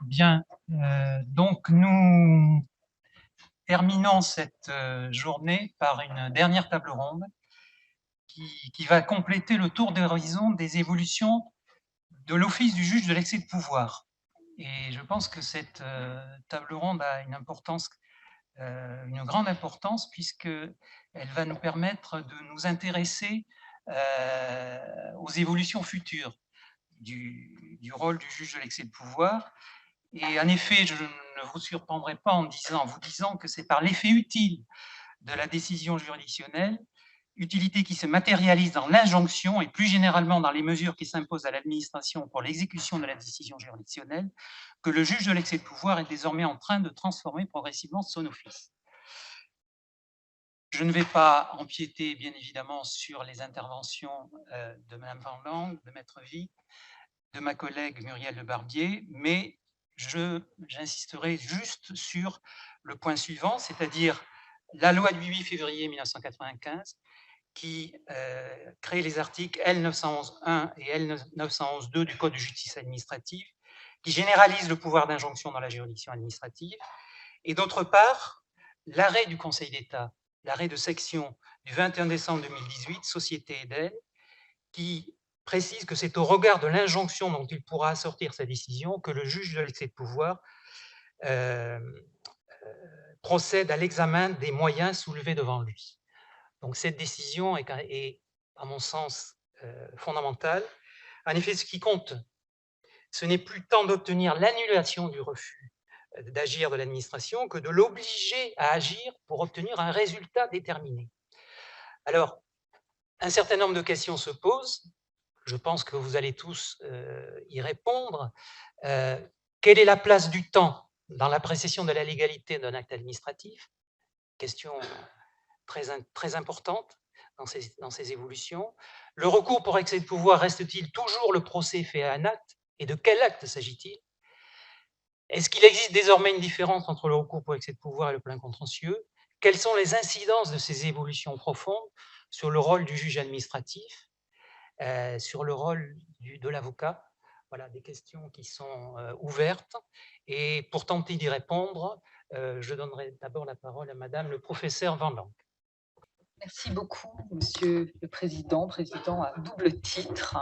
Bien, donc nous terminons cette journée par une dernière table ronde qui va compléter le tour d'horizon des évolutions de l'Office du juge de l'excès de pouvoir. Et je pense que cette table ronde a une importance, une grande importance, puisqu'elle va nous permettre de nous intéresser aux évolutions futures du rôle du juge de l'excès de pouvoir. Et en effet, je ne vous surprendrai pas en vous disant que c'est par l'effet utile de la décision juridictionnelle, utilité qui se matérialise dans l'injonction et plus généralement dans les mesures qui s'imposent à l'administration pour l'exécution de la décision juridictionnelle, que le juge de l'excès de pouvoir est désormais en train de transformer progressivement son office. Je ne vais pas empiéter, bien évidemment, sur les interventions de Mme Van Lange, de Maître Vie, de ma collègue Muriel Le Barbier, mais j'insisterai juste sur le point suivant, c'est-à-dire la loi du 8 février 1995 qui crée les articles L911.1 et L911.2 du Code de justice administrative, qui généralisent le pouvoir d'injonction dans la juridiction administrative, et d'autre part, l'arrêt du Conseil d'État, l'arrêt de section du 21 décembre 2018, Société Eden, qui précise que c'est au regard de l'injonction dont il pourra assortir sa décision que le juge de l'excès de pouvoir procède à l'examen des moyens soulevés devant lui. Donc cette décision est à mon sens, fondamentale. En effet, ce qui compte, ce n'est plus tant d'obtenir l'annulation du refus d'agir de l'administration que de l'obliger à agir pour obtenir un résultat déterminé. Alors, un certain nombre de questions se posent. Je pense que vous allez tous y répondre. Quelle est la place du temps dans l'appréciation de la légalité d'un acte administratif? Question très importante dans ces évolutions. Le recours pour excès de pouvoir reste-t-il toujours le procès fait à un acte? Et de quel acte s'agit-il? Est-ce qu'il existe désormais une différence entre le recours pour excès de pouvoir et le plein contentieux? Quelles sont les incidences de ces évolutions profondes sur le rôle du juge administratif, sur le rôle de l'avocat? Voilà, des questions qui sont ouvertes. Et pour tenter d'y répondre, je donnerai d'abord la parole à Madame le professeur Van Lange. Merci beaucoup, Monsieur le Président, président à double titre.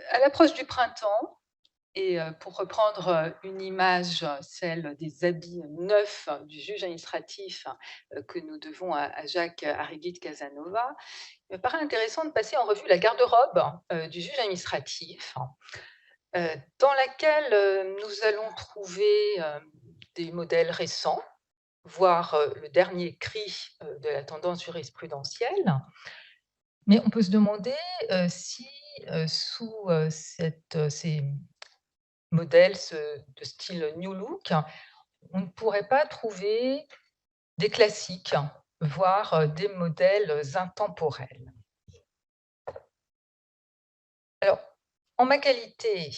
À l'approche du printemps, et pour reprendre une image, celle des habits neufs du juge administratif que nous devons à Jacques Arrigui de Casanova, il me paraît intéressant de passer en revue la garde-robe du juge administratif, dans laquelle nous allons trouver des modèles récents, voire le dernier cri de la tendance jurisprudentielle. Mais on peut se demander si sous ces modèles de style New Look, on ne pourrait pas trouver des classiques, voire des modèles intemporels. Alors, en ma qualité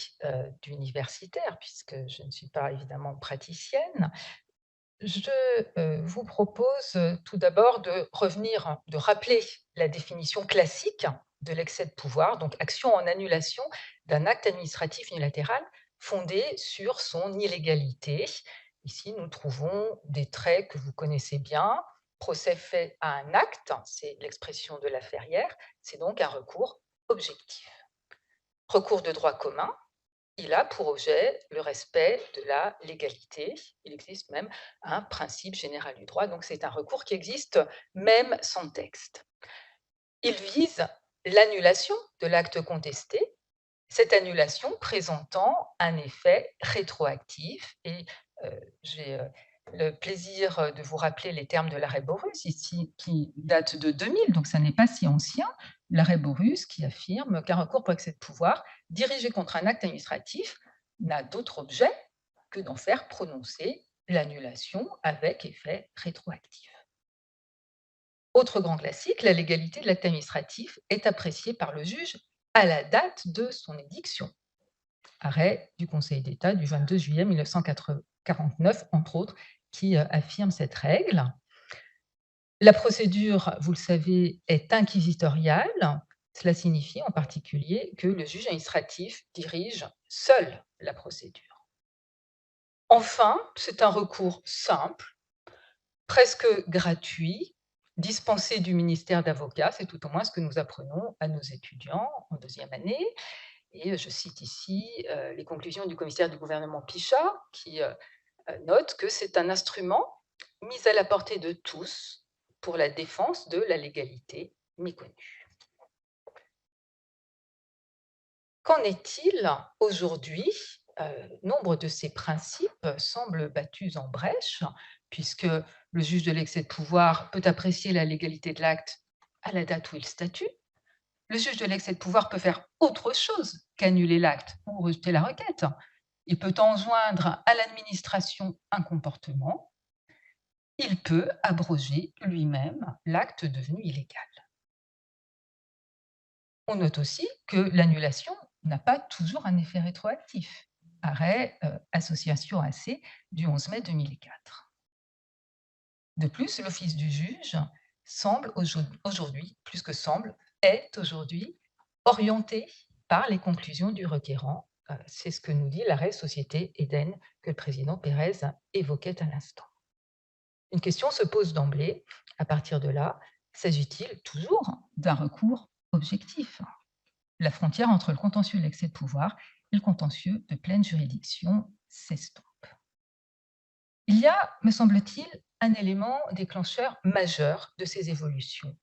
d'universitaire, puisque je ne suis pas évidemment praticienne, je vous propose tout d'abord de revenir, de rappeler la définition classique de l'excès de pouvoir, donc action en annulation d'un acte administratif unilatéral fondé sur son illégalité. Ici, nous trouvons des traits que vous connaissez bien. Procès fait à un acte, c'est l'expression de la Ferrière, c'est donc un recours objectif. Recours de droit commun, il a pour objet le respect de la légalité. Il existe même un principe général du droit, donc c'est un recours qui existe même sans texte. Il vise l'annulation de l'acte contesté, cette annulation présentant un effet rétroactif. Et j'ai le plaisir de vous rappeler les termes de l'arrêt Borus, ici, qui date de 2000, donc ça n'est pas si ancien. L'arrêt Borus qui affirme qu'un recours pour excès de pouvoir dirigé contre un acte administratif n'a d'autre objet que d'en faire prononcer l'annulation avec effet rétroactif. Autre grand classique, la légalité de l'acte administratif est appréciée par le juge à la date de son édiction. Arrêt du Conseil d'État du 22 juillet 1949, entre autres, qui affirme cette règle. La procédure, vous le savez, est inquisitoriale, Cela signifie en particulier que le juge administratif dirige seul la procédure. Enfin, c'est un recours simple, presque gratuit, dispensé du ministère d'avocats, c'est tout au moins ce que nous apprenons à nos étudiants en deuxième année. Et je cite ici les conclusions du commissaire du gouvernement Pichat, qui note que c'est un instrument mis à la portée de tous pour la défense de la légalité méconnue. Qu'en est-il aujourd'hui? Nombre de ces principes semblent battus en brèche, puisque le juge de l'excès de pouvoir peut apprécier la légalité de l'acte à la date où il statue. Le juge de l'excès de pouvoir peut faire autre chose qu'annuler l'acte ou rejeter la requête. Il peut enjoindre à l'administration un comportement. Il peut abroger lui-même l'acte devenu illégal. On note aussi que l'annulation n'a pas toujours un effet rétroactif. Arrêt Association AC du 11 mai 2004. De plus, l'office du juge semble aujourd'hui, plus que semble, est aujourd'hui orienté par les conclusions du requérant. C'est ce que nous dit l'arrêt Société Eden que le président Pérez évoquait à l'instant. Une question se pose d'emblée. À partir de là, s'agit-il toujours d'un recours objectif? La frontière entre le contentieux de l'excès de pouvoir et le contentieux de pleine juridiction s'estompe. Il y a, me semble-t-il, un élément déclencheur majeur de ces évolutions.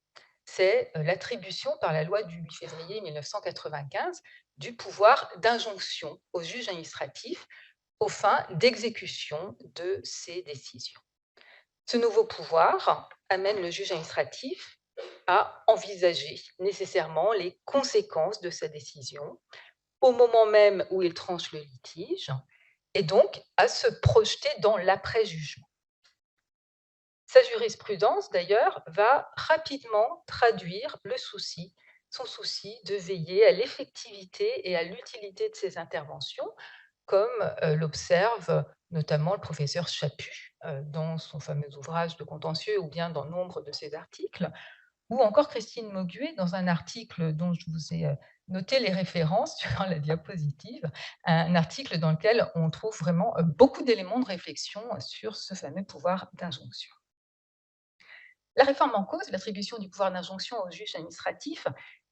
C'est l'attribution par la loi du 8 février 1995 du pouvoir d'injonction au juge administratif aux fins d'exécution de ses décisions. Ce nouveau pouvoir amène le juge administratif à envisager nécessairement les conséquences de sa décision au moment même où il tranche le litige et donc à se projeter dans l'après-jugement. Sa jurisprudence, d'ailleurs, va rapidement traduire son souci de veiller à l'effectivité et à l'utilité de ses interventions, comme l'observe notamment le professeur Chaput dans son fameux ouvrage de contentieux ou bien dans nombre de ses articles, ou encore Christine Mauguet dans un article dont je vous ai noté les références sur la diapositive, un article dans lequel on trouve vraiment beaucoup d'éléments de réflexion sur ce fameux pouvoir d'injonction. La réforme en cause, l'attribution du pouvoir d'injonction au juge administratif,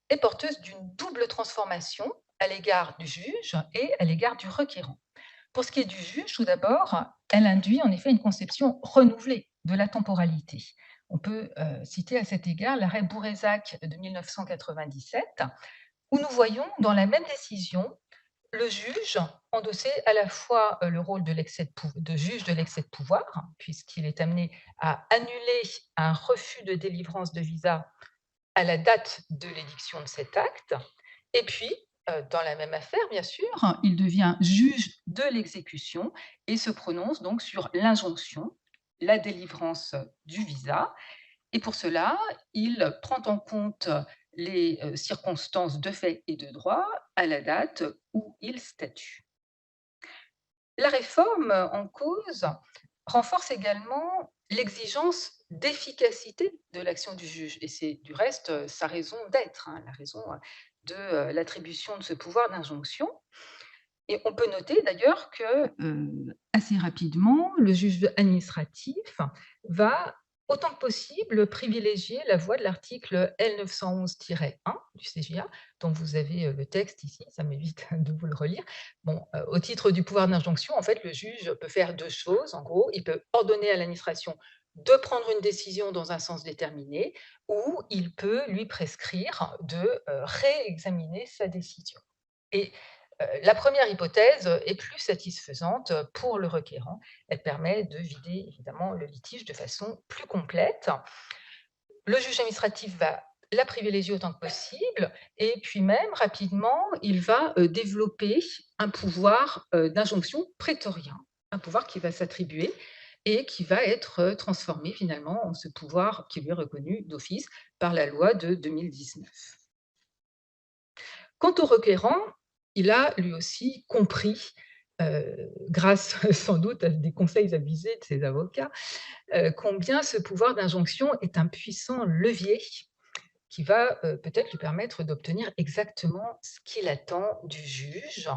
est porteuse d'une double transformation à l'égard du juge et à l'égard du requérant. Pour ce qui est du juge, tout d'abord, elle induit en effet une conception renouvelée de la temporalité. On peut citer à cet égard l'arrêt Bourrezac de 1997, où nous voyons dans la même décision le juge endosser à la fois le rôle de juge de l'excès de pouvoir, puisqu'il est amené à annuler un refus de délivrance de visa à la date de l'édiction de cet acte, et puis, dans la même affaire, bien sûr, il devient juge de l'exécution et se prononce donc sur l'injonction, la délivrance du visa. Et pour cela, il prend en compte les circonstances de fait et de droit à la date où il statue. La réforme en cause renforce également l'exigence d'efficacité de l'action du juge, et c'est du reste sa raison d'être, la raison de l'attribution de ce pouvoir d'injonction. Et on peut noter d'ailleurs que, assez rapidement, le juge administratif va, autant que possible, privilégier la voie de l'article L911-1 du CJA, dont vous avez le texte ici, ça m'évite de vous le relire. Bon, au titre du pouvoir d'injonction, en fait, le juge peut faire deux choses. En gros, il peut ordonner à l'administration de prendre une décision dans un sens déterminé, ou il peut lui prescrire de réexaminer sa décision. Et la première hypothèse est plus satisfaisante pour le requérant. Elle permet de vider évidemment le litige de façon plus complète. Le juge administratif va la privilégier autant que possible et puis même rapidement, il va développer un pouvoir d'injonction prétorien, un pouvoir qui va s'attribuer et qui va être transformé finalement en ce pouvoir qui lui est reconnu d'office par la loi de 2019. Quant au requérant, il a lui aussi compris, grâce sans doute à des conseils avisés de ses avocats, combien ce pouvoir d'injonction est un puissant levier qui va peut-être lui permettre d'obtenir exactement ce qu'il attend du juge.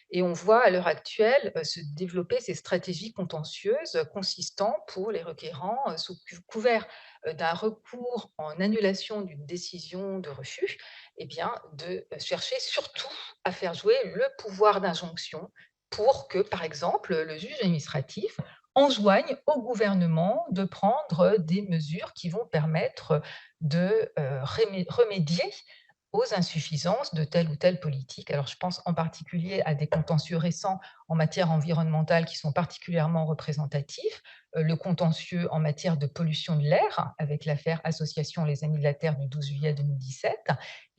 Et on voit à l'heure actuelle se développer ces stratégies contentieuses consistant pour les requérants, sous couvert d'un recours en annulation d'une décision de refus, eh bien, de chercher surtout à faire jouer le pouvoir d'injonction pour que, par exemple, le juge administratif enjoigne au gouvernement de prendre des mesures qui vont permettre de remédier aux insuffisances de telle ou telle politique. Alors, je pense en particulier à des contentieux récents en matière environnementale qui sont particulièrement représentatifs. Le contentieux en matière de pollution de l'air, avec l'affaire Association Les Amis de la Terre du 12 juillet 2017.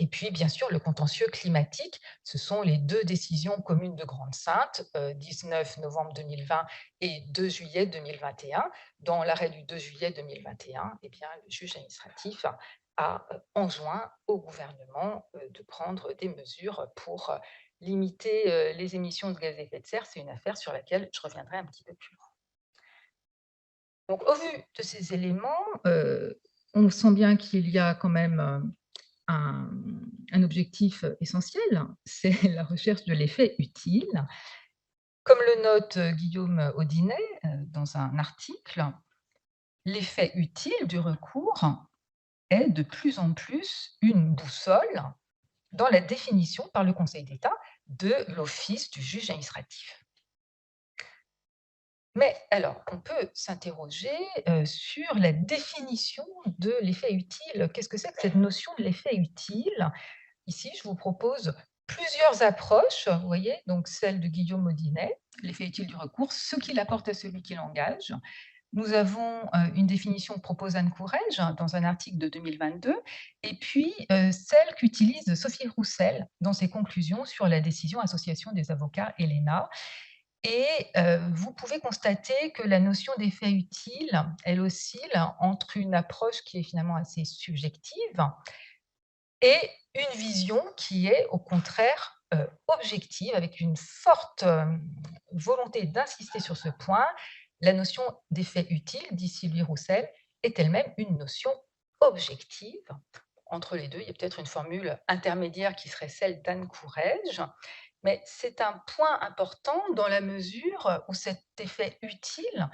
Et puis, bien sûr, le contentieux climatique. Ce sont les deux décisions communes de Grande-Synthe, 19 novembre 2020 et 2 juillet 2021. Dans l'arrêt du 2 juillet 2021, eh bien, le juge administratif a enjoint au gouvernement de prendre des mesures pour limiter les émissions de gaz à effet de serre. C'est une affaire sur laquelle je reviendrai un petit peu plus loin. Donc, au vu de ces éléments, on sent bien qu'il y a quand même un, un objectif essentiel, c'est la recherche de l'effet utile. Comme le note Guillaume Audinet dans un article, l'effet utile du recours est de plus en plus une boussole dans la définition par le Conseil d'État de l'office du juge administratif. Mais alors, on peut s'interroger sur la définition de l'effet utile. Qu'est-ce que c'est que cette notion de l'effet utile? Ici, je vous propose plusieurs approches, vous voyez, donc celle de Guillaume Audinet, l'effet utile du recours, ce qu'il apporte à celui qui l'engage. Nous avons une définition que propose Anne Courrèges dans un article de 2022, et puis celle qu'utilise Sophie Roussel dans ses conclusions sur la décision Association des avocats ELENA. Et vous pouvez constater que la notion d'effet utile, elle oscille entre une approche qui est finalement assez subjective et une vision qui est au contraire objective, avec une forte volonté d'insister sur ce point. La notion d'effet utile, dit Sylvie Roussel, est elle-même une notion objective. Entre les deux, il y a peut-être une formule intermédiaire qui serait celle d'Anne Courrèges, mais c'est un point important dans la mesure où cet effet utile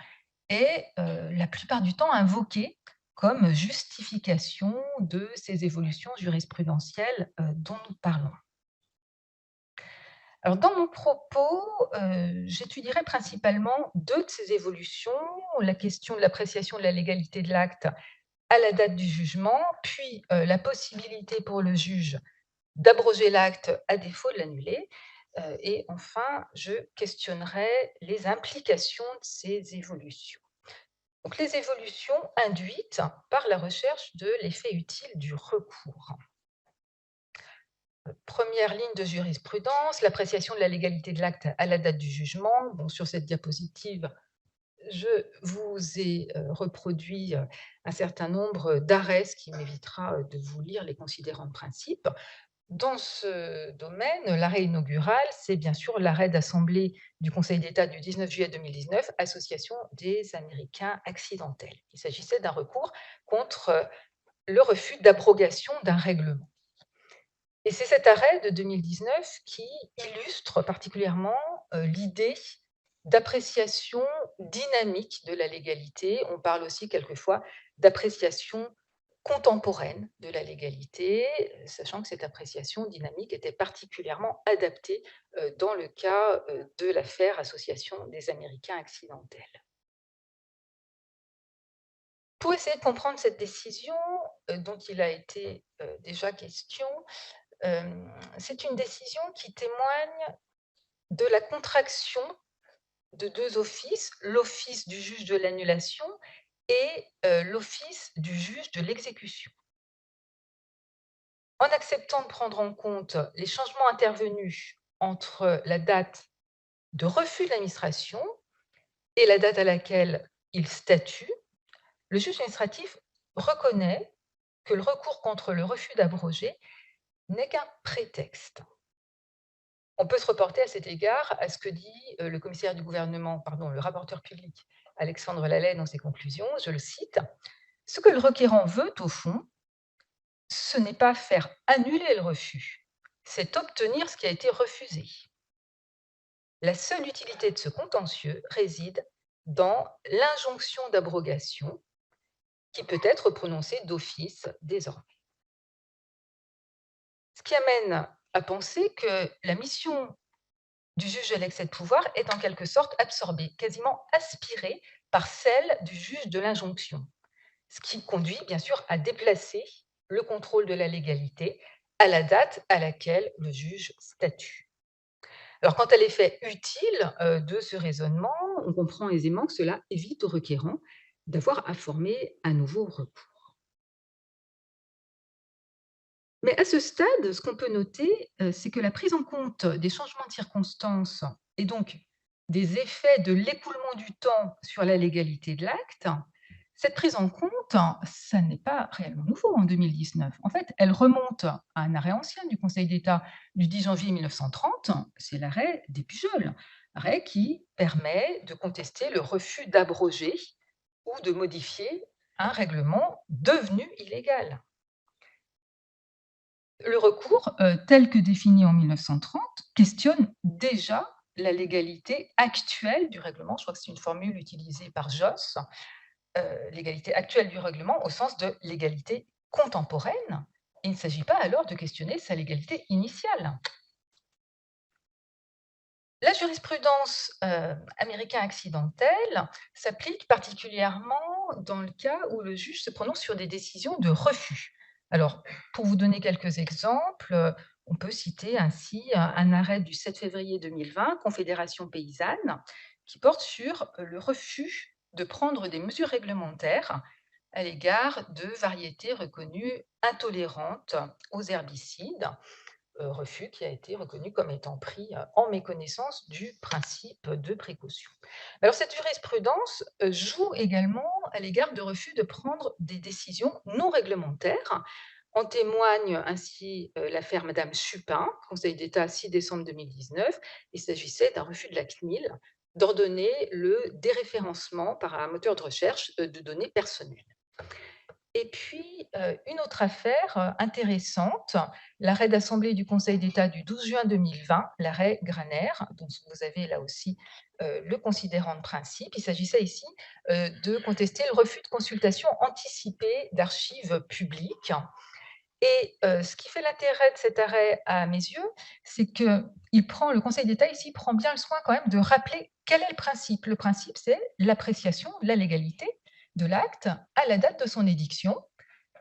est la plupart du temps invoqué comme justification de ces évolutions jurisprudentielles dont nous parlons. Alors, dans mon propos, j'étudierai principalement deux de ces évolutions, la question de l'appréciation de la légalité de l'acte à la date du jugement, puis la possibilité pour le juge d'abroger l'acte à défaut de l'annuler. Et enfin, je questionnerai les implications de ces évolutions. Donc, les évolutions induites par la recherche de l'effet utile du recours. Première ligne de jurisprudence, l'appréciation de la légalité de l'acte à la date du jugement. Bon, sur cette diapositive, je vous ai reproduit un certain nombre d'arrêts, ce qui m'évitera de vous lire les considérants de principe. Dans ce domaine, l'arrêt inaugural, c'est bien sûr l'arrêt d'assemblée du Conseil d'État du 19 juillet 2019, Association des Américains accidentels. Il s'agissait d'un recours contre le refus d'abrogation d'un règlement. Et c'est cet arrêt de 2019 qui illustre particulièrement l'idée d'appréciation dynamique de la légalité. On parle aussi quelquefois d'appréciation contemporaine de la légalité, sachant que cette appréciation dynamique était particulièrement adaptée dans le cas de l'affaire Association des Américains accidentels. Pour essayer de comprendre cette décision dont il a été déjà question, c'est une décision qui témoigne de la contraction de deux offices, l'office du juge de l'annulation et l'office du juge de l'exécution. En acceptant de prendre en compte les changements intervenus entre la date de refus de l'administration et la date à laquelle il statue, le juge administratif reconnaît que le recours contre le refus d'abroger n'est qu'un prétexte. On peut se reporter à cet égard à ce que dit le commissaire du gouvernement, pardon, le rapporteur public Alexandre Lallay dans ses conclusions, je le cite: « Ce que le requérant veut, au fond, ce n'est pas faire annuler le refus, c'est obtenir ce qui a été refusé. La seule utilité de ce contentieux réside dans l'injonction d'abrogation qui peut être prononcée d'office désormais. Ce qui amène à penser que la mission du juge de l'excès de pouvoir est en quelque sorte absorbée, quasiment aspirée par celle du juge de l'injonction, ce qui conduit bien sûr à déplacer le contrôle de la légalité à la date à laquelle le juge statue. Alors, quant à l'effet utile de ce raisonnement, on comprend aisément que cela évite au requérant d'avoir à former un nouveau recours. Mais à ce stade, ce qu'on peut noter, c'est que la prise en compte des changements de circonstances et donc des effets de l'écoulement du temps sur la légalité de l'acte, cette prise en compte, ça n'est pas réellement nouveau en 2019. En fait, elle remonte à un arrêt ancien du Conseil d'État du 10 janvier 1930, c'est l'arrêt des Pujols, arrêt qui permet de contester le refus d'abroger ou de modifier un règlement devenu illégal. Le recours, tel que défini en 1930, questionne déjà la légalité actuelle du règlement. Je crois que c'est une formule utilisée par Josse, l'égalité actuelle du règlement au sens de l'égalité contemporaine. Il ne s'agit pas alors de questionner sa légalité initiale. La jurisprudence américaine accidentelle s'applique particulièrement dans le cas où le juge se prononce sur des décisions de refus. Alors, pour vous donner quelques exemples, on peut citer ainsi un arrêt du 7 février 2020, Confédération paysanne, qui porte sur le refus de prendre des mesures réglementaires à l'égard de variétés reconnues intolérantes aux herbicides, refus qui a été reconnu comme étant pris en méconnaissance du principe de précaution. Alors cette jurisprudence joue également à l'égard de refus de prendre des décisions non réglementaires. En témoigne ainsi l'affaire Madame Chupin, Conseil d'État 6 décembre 2019. Il s'agissait d'un refus de la CNIL d'ordonner le déréférencement par un moteur de recherche de données personnelles. Et puis, une autre affaire, intéressante, l'arrêt d'assemblée du Conseil d'État du 12 juin 2020, l'arrêt Graner, dont vous avez là aussi, le considérant de principe. Il s'agissait ici, de contester le refus de consultation anticipée d'archives publiques et ce qui fait l'intérêt de cet arrêt à mes yeux, c'est que le Conseil d'État ici prend bien le soin quand même de rappeler quel est le principe. Le principe, c'est l'appréciation de la légalité de l'acte à la date de son édiction,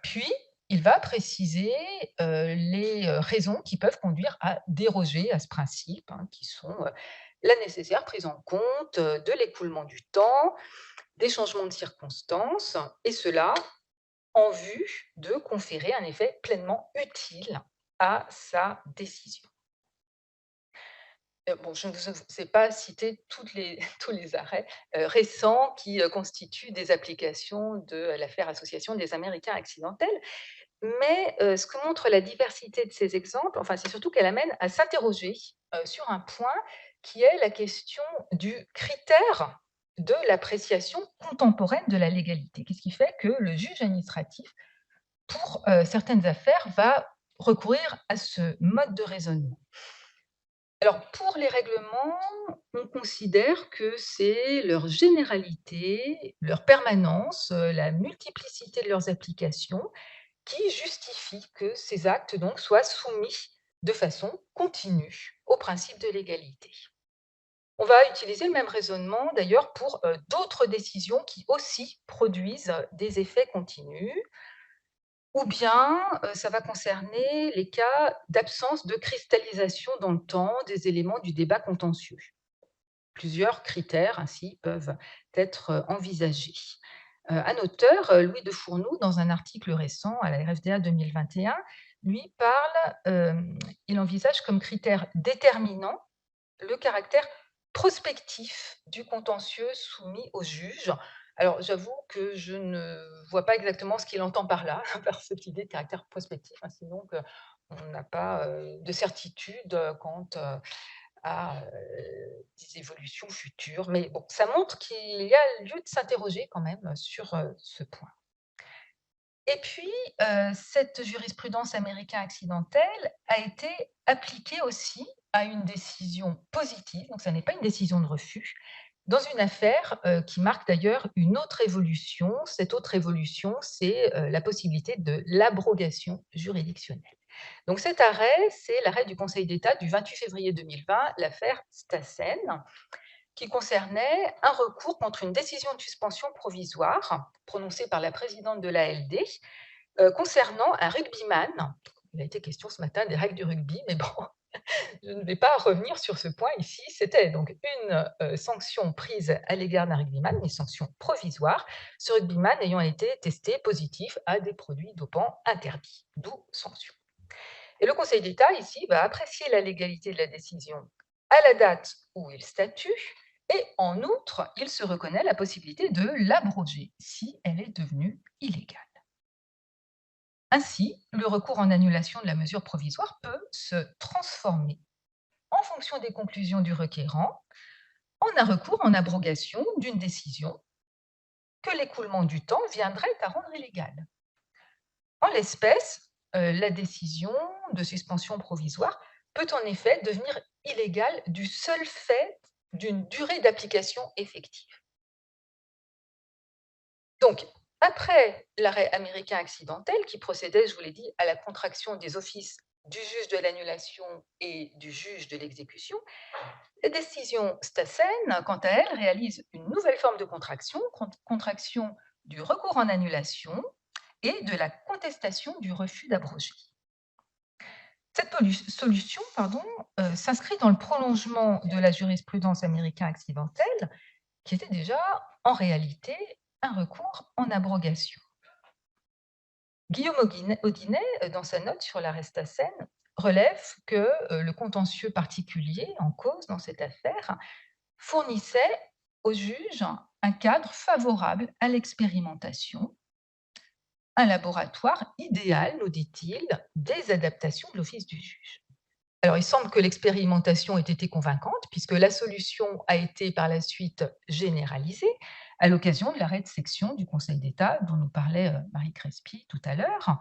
puis il va préciser, les, raisons qui peuvent conduire à déroger à ce principe, hein, qui sont, la nécessaire prise en compte, de l'écoulement du temps, des changements de circonstances et cela en vue de conférer un effet pleinement utile à sa décision. Bon, je ne vous ai pas cité tous les arrêts, récents qui, constituent des applications de l'affaire Association des Américains accidentels, mais ce que montre la diversité de ces exemples, enfin, c'est surtout qu'elle amène à s'interroger, sur un point qui est la question du critère de l'appréciation contemporaine de la légalité. Qu'est-ce qui fait que le juge administratif pour, certaines affaires, va recourir à ce mode de raisonnement. Alors, pour les règlements, on considère que c'est leur généralité, leur permanence, la multiplicité de leurs applications qui justifie que ces actes donc soient soumis de façon continue au principe de l'égalité. On va utiliser le même raisonnement d'ailleurs pour, d'autres décisions qui aussi produisent des effets continus. Ou bien, ça va concerner les cas d'absence de cristallisation dans le temps des éléments du débat contentieux. Plusieurs critères ainsi peuvent être, envisagés. Un auteur, Louis de Fournoux, dans un article récent à la RFDA 2021, lui parle, il envisage comme critère déterminant le caractère prospectif du contentieux soumis au juge. Alors, j'avoue que je ne vois pas exactement ce qu'il entend par là, par cette idée de caractère prospectif, hein, sinon on n'a pas, de certitude, quant, à, des évolutions futures. Mais bon, ça montre qu'il y a lieu de s'interroger quand même sur, ce point. Et puis, cette jurisprudence américaine accidentelle a été appliquée aussi à une décision positive, donc ça n'est pas une décision de refus, dans une affaire, qui marque d'ailleurs une autre évolution. Cette autre évolution, c'est, la possibilité de l'abrogation juridictionnelle. Donc cet arrêt, c'est l'arrêt du Conseil d'État du 28 février 2020, l'affaire Stassen, qui concernait un recours contre une décision de suspension provisoire prononcée par la présidente de l'ALD, concernant un rugbyman. Il a été question ce matin des règles du rugby, mais bon, je ne vais pas revenir sur ce point ici. C'était donc une, sanction prise à l'égard d'un rugbyman, une sanction provisoire, ce rugbyman ayant été testé positif à des produits dopants interdits, d'où sanction. Et le Conseil d'État, ici, va apprécier la légalité de la décision à la date où il statue et en outre, il se reconnaît la possibilité de l'abroger si elle est devenue illégale. Ainsi, le recours en annulation de la mesure provisoire peut se transformer, en fonction des conclusions du requérant, en un recours en abrogation d'une décision que l'écoulement du temps viendrait à rendre illégale. En l'espèce, la décision de suspension provisoire peut en effet devenir illégale du seul fait d'une durée d'application effective. Donc, après l'arrêt américain accidentel qui procédait, je vous l'ai dit, à la contraction des offices du juge de l'annulation et du juge de l'exécution, la décision Stassen, quant à elle, réalise une nouvelle forme de contraction, contraction du recours en annulation et de la contestation du refus d'abroger. Cette solution s'inscrit dans le prolongement de la jurisprudence américaine accidentelle, qui était déjà en réalité un recours en abrogation. Guillaume Audinet, dans sa note sur l'arrêt Stassen, relève que le contentieux particulier en cause dans cette affaire fournissait au juge un cadre favorable à l'expérimentation, un laboratoire idéal, nous dit-il, des adaptations de l'office du juge. Alors, il semble que l'expérimentation ait été convaincante, puisque la solution a été par la suite généralisée à l'occasion de l'arrêt de section du Conseil d'État dont nous parlait Marie Crespi tout à l'heure,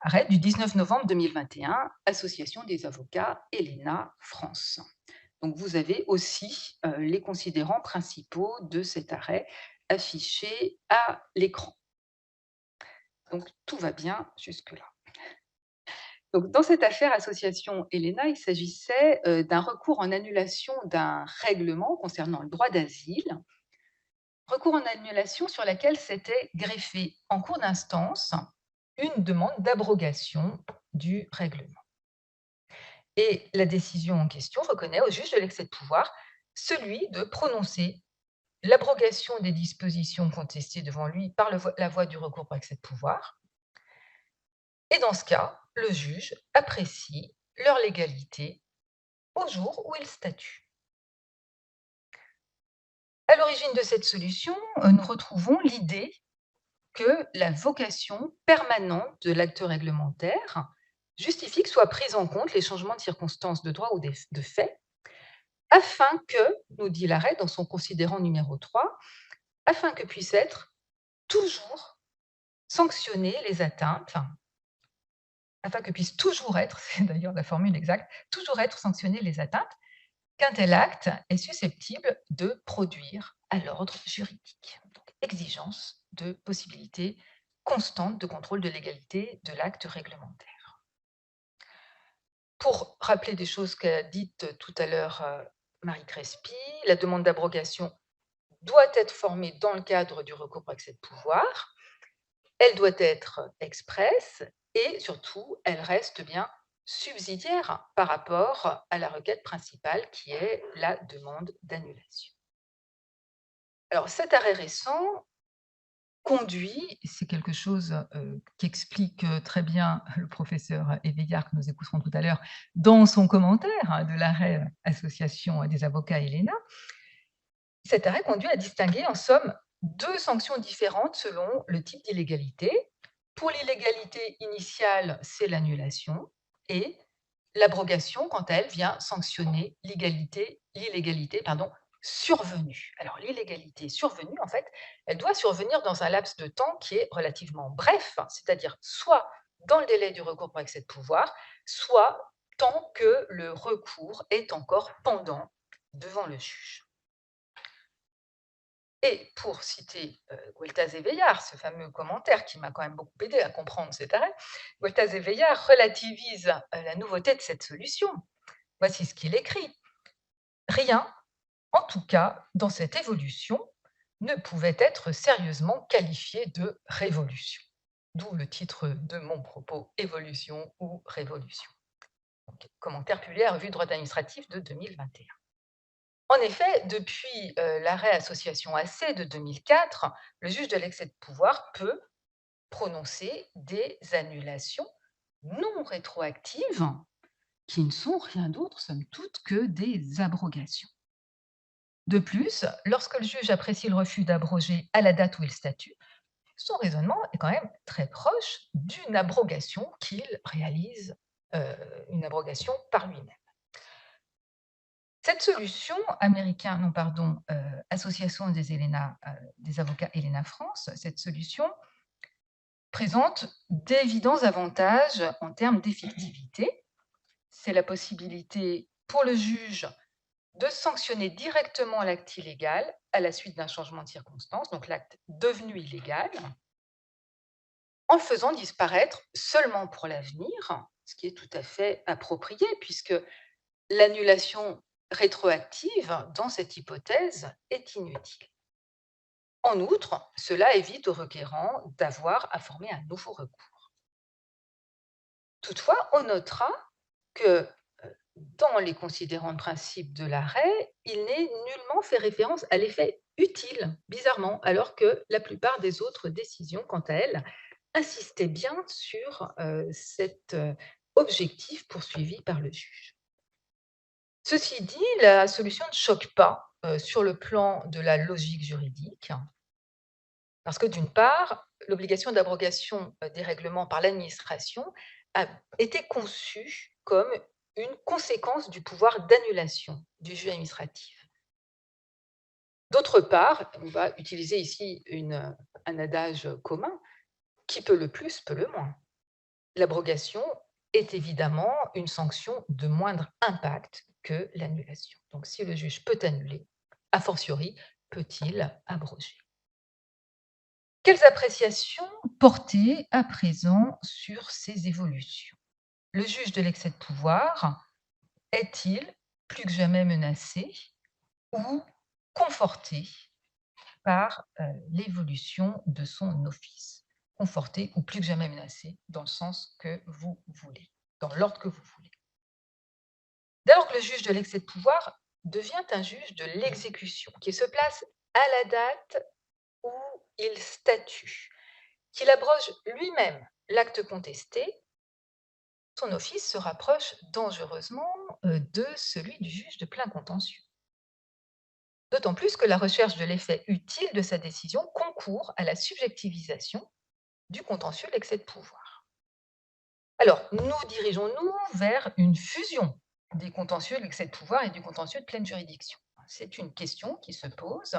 arrêt du 19 novembre 2021, Association des avocats ELENA France. Donc, vous avez aussi les considérants principaux de cet arrêt affichés à l'écran. Donc, tout va bien jusque-là. Donc, dans cette affaire Association ELENA, il s'agissait d'un recours en annulation d'un règlement concernant le droit d'asile, recours en annulation sur laquelle s'était greffée en cours d'instance une demande d'abrogation du règlement. Et la décision en question reconnaît au juge de l'excès de pouvoir celui de prononcer l'abrogation des dispositions contestées devant lui par la voie du recours par excès de pouvoir. Et dans ce cas, le juge apprécie leur légalité au jour où il statue. À l'origine de cette solution, nous retrouvons l'idée que la vocation permanente de l'acte réglementaire justifie que soient pris en compte les changements de circonstances de droit ou de fait, afin que, nous dit l'arrêt dans son considérant numéro 3, afin que puissent être toujours sanctionnées les atteintes, afin que puissent toujours être, c'est d'ailleurs la formule exacte, toujours être sanctionnées les atteintes qu'un tel acte est susceptible de produire à l'ordre juridique. Donc, exigence de possibilité constante de contrôle de légalité de l'acte réglementaire. Pour rappeler des choses qu'a dites tout à l'heure Marie Crespi, la demande d'abrogation doit être formée dans le cadre du recours pour excès de pouvoir, elle doit être expresse et surtout, elle reste bien subsidiaire par rapport à la requête principale qui est la demande d'annulation. Alors cet arrêt récent conduit, c'est quelque chose qu'explique très bien le professeur Éveillard que nous écouterons tout à l'heure dans son commentaire de l'arrêt Association des avocats ELENA, cet arrêt conduit à distinguer en somme deux sanctions différentes selon le type d'illégalité. Pour l'illégalité initiale, c'est l'annulation et l'abrogation, quant à elle, vient sanctionner l'illégalité survenue. Alors l'illégalité survenue, en fait, elle doit survenir dans un laps de temps qui est relativement bref, c'est-à-dire soit dans le délai du recours pour excès de pouvoir, soit tant que le recours est encore pendant devant le juge. Et pour citer, Gueltas et Veillard, ce fameux commentaire qui m'a quand même beaucoup aidé à comprendre cet arrêt, Gueltas et Veillard relativise, la nouveauté de cette solution. Voici ce qu'il écrit: «Rien, en tout cas, dans cette évolution, ne pouvait être sérieusement qualifié de révolution». D'où le titre de mon propos: «Évolution ou révolution». Donc, commentaire publié à Revue de droit administratif de 2021. En effet, depuis, l'arrêt Association AC de 2004, le juge de l'excès de pouvoir peut prononcer des annulations non rétroactives qui ne sont rien d'autre, somme toute, que des abrogations. De plus, lorsque le juge apprécie le refus d'abroger à la date où il statue, son raisonnement est quand même très proche d'une abrogation qu'il réalise, une abrogation par lui-même. Cette solution, Association des avocats ELENA France, cette solution présente d'évidents avantages en termes d'effectivité. C'est la possibilité pour le juge de sanctionner directement l'acte illégal à la suite d'un changement de circonstance, donc l'acte devenu illégal, en le faisant disparaître seulement pour l'avenir, ce qui est tout à fait approprié puisque l'annulation rétroactive, dans cette hypothèse, est inutile. En outre, cela évite au requérant d'avoir à former un nouveau recours. Toutefois, on notera que dans les considérants de principe de l'arrêt, il n'est nullement fait référence à l'effet utile, bizarrement, alors que la plupart des autres décisions, quant à elles, insistaient bien sur cet objectif poursuivi par le juge. Ceci dit, la solution ne choque pas sur le plan de la logique juridique, parce que d'une part, l'obligation d'abrogation des règlements par l'administration a été conçue comme une conséquence du pouvoir d'annulation du juge administratif. D'autre part, on va utiliser ici un adage commun, qui peut le plus, peut le moins. L'abrogation est évidemment une sanction de moindre impact que l'annulation. Donc si le juge peut annuler, a fortiori peut-il abroger. Quelles appréciations porter à présent sur ces évolutions? Le juge de l'excès de pouvoir est-il plus que jamais menacé ou conforté par l'évolution de son office? Conforté ou plus que jamais menacé, dans le sens que vous voulez, dans l'ordre que vous voulez. Dès lors que le juge de l'excès de pouvoir devient un juge de l'exécution, qui se place à la date où il statue, qu'il abroge lui-même l'acte contesté, son office se rapproche dangereusement de celui du juge de plein contentieux. D'autant plus que la recherche de l'effet utile de sa décision concourt à la subjectivisation du contentieux de l'excès de pouvoir. Alors, nous dirigeons-nous vers une fusion des contentieux de l'excès de pouvoir et du contentieux de pleine juridiction? C'est une question qui se pose.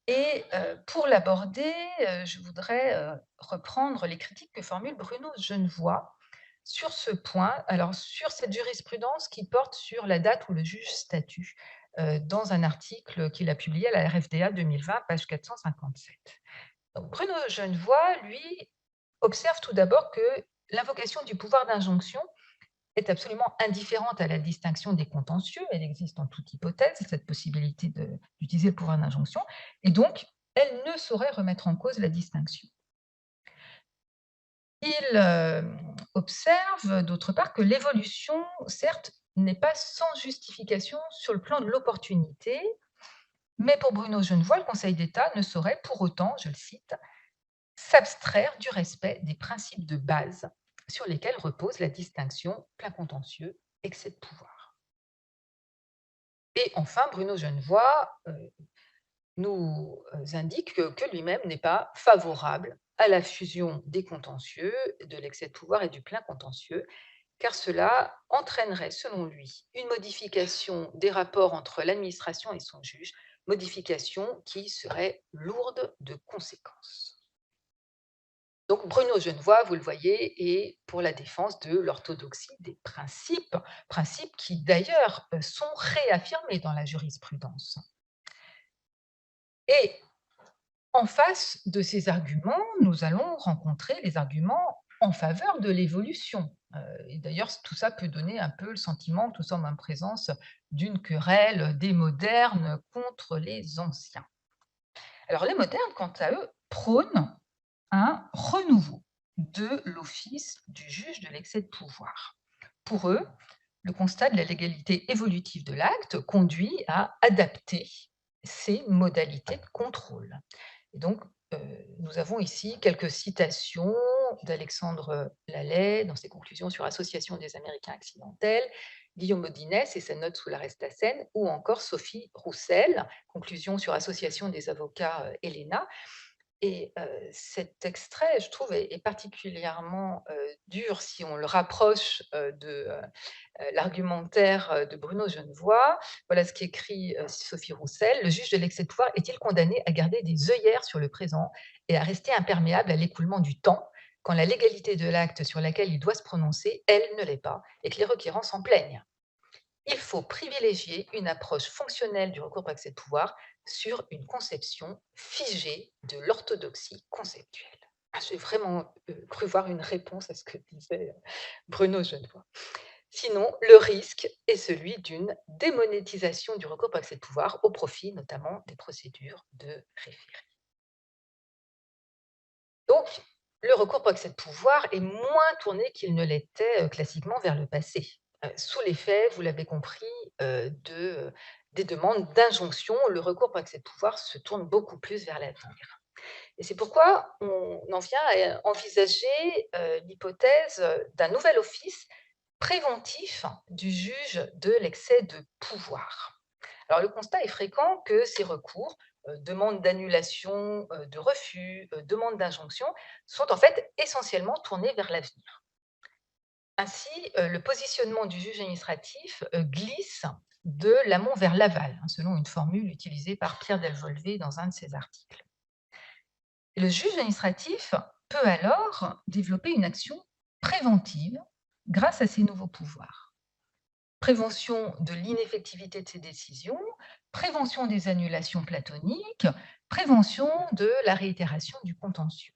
Et pour l'aborder, je voudrais reprendre les critiques que formule Bruno Genevoix sur ce point, alors sur cette jurisprudence qui porte sur la date où le juge statue, dans un article qu'il a publié à la RFDA 2020, page 457. Donc Bruno Genevoix, lui, observe tout d'abord que l'invocation du pouvoir d'injonction est absolument indifférente à la distinction des contentieux. Elle existe en toute hypothèse, cette possibilité d'utiliser le pouvoir d'injonction, et donc elle ne saurait remettre en cause la distinction. Il observe d'autre part que l'évolution, certes, n'est pas sans justification sur le plan de l'opportunité, mais pour Bruno Genevoix, le Conseil d'État ne saurait pour autant, je le cite, s'abstraire du respect des principes de base sur lesquels repose la distinction plein contentieux, excès de pouvoir. Et enfin, Bruno Genevoix nous indique que lui-même n'est pas favorable à la fusion des contentieux, de l'excès de pouvoir et du plein contentieux, car cela entraînerait, selon lui, une modification des rapports entre l'administration et son juge, modification qui serait lourde de conséquences. Donc Bruno Genevoix, vous le voyez, est pour la défense de l'orthodoxie des principes, principes qui d'ailleurs sont réaffirmés dans la jurisprudence. Et en face de ces arguments, nous allons rencontrer les arguments en faveur de l'évolution. Et d'ailleurs, tout ça peut donner un peu le sentiment que nous sommes en présence d'une querelle des modernes contre les anciens. Alors les modernes, quant à eux, prônent un renouveau de l'office du juge de l'excès de pouvoir. Pour eux, le constat de la légalité évolutive de l'acte conduit à adapter ses modalités de contrôle. Et donc, nous avons ici quelques citations d'Alexandre Lallay dans ses conclusions sur Association des Américains accidentels, Guillaume Odinès et sa note sous l'arrestacène, ou encore Sophie Roussel, conclusion sur Association des avocats Helena. Et cet extrait, je trouve, est particulièrement dur si on le rapproche de l'argumentaire de Bruno Genevoix. Voilà ce qu'écrit Sophie Roussel. Le juge de l'excès de pouvoir est-il condamné à garder des œillères sur le présent et à rester imperméable à l'écoulement du temps, quand la légalité de l'acte sur laquelle il doit se prononcer, elle, ne l'est pas, et que les requérants s'en plaignent? Il faut privilégier une approche fonctionnelle du recours par excès de pouvoir sur une conception figée de l'orthodoxie conceptuelle. Ah, j'ai vraiment cru voir une réponse à ce que disait Bruno Genevoix. Sinon, le risque est celui d'une démonétisation du recours par excès de pouvoir au profit notamment des procédures de référé. Donc, le recours par excès de pouvoir est moins tourné qu'il ne l'était classiquement vers le passé, sous l'effet, vous l'avez compris, des demandes d'injonction. Le recours par excès de pouvoir se tourne beaucoup plus vers l'avenir. Et c'est pourquoi on en vient à envisager l'hypothèse d'un nouvel office préventif du juge de l'excès de pouvoir. Alors le constat est fréquent que ces recours, demandes d'annulation, de refus, demandes d'injonction, sont en fait essentiellement tournés vers l'avenir. Ainsi, le positionnement du juge administratif glisse de l'amont vers l'aval, hein, selon une formule utilisée par Pierre Delvolvé dans un de ses articles. Et le juge administratif peut alors développer une action préventive grâce à ses nouveaux pouvoirs. Prévention de l'ineffectivité de ses décisions, prévention des annulations platoniques, prévention de la réitération du contentieux.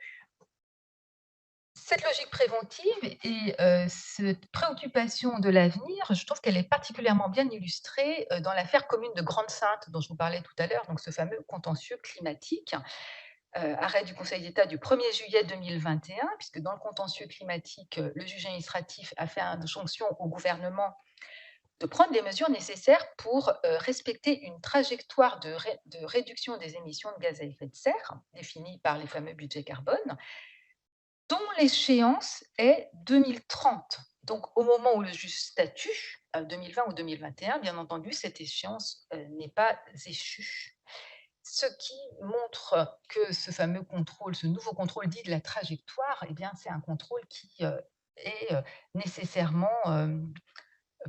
Cette logique préventive et cette préoccupation de l'avenir, je trouve qu'elle est particulièrement bien illustrée dans l'affaire Commune de Grande-Synthe dont je vous parlais tout à l'heure, donc ce fameux contentieux climatique. Arrêt du Conseil d'État du 1er juillet 2021, puisque dans le contentieux climatique, le juge administratif a fait injonction au gouvernement de prendre les mesures nécessaires pour respecter une trajectoire de réduction des émissions de gaz à effet de serre, définie par les fameux budgets carbone, dont l'échéance est 2030. Donc, au moment où le juge statue, 2020 ou 2021, bien entendu, cette échéance n'est pas échue. Ce qui montre que ce fameux contrôle, ce nouveau contrôle dit de la trajectoire, eh bien, c'est un contrôle qui est nécessairement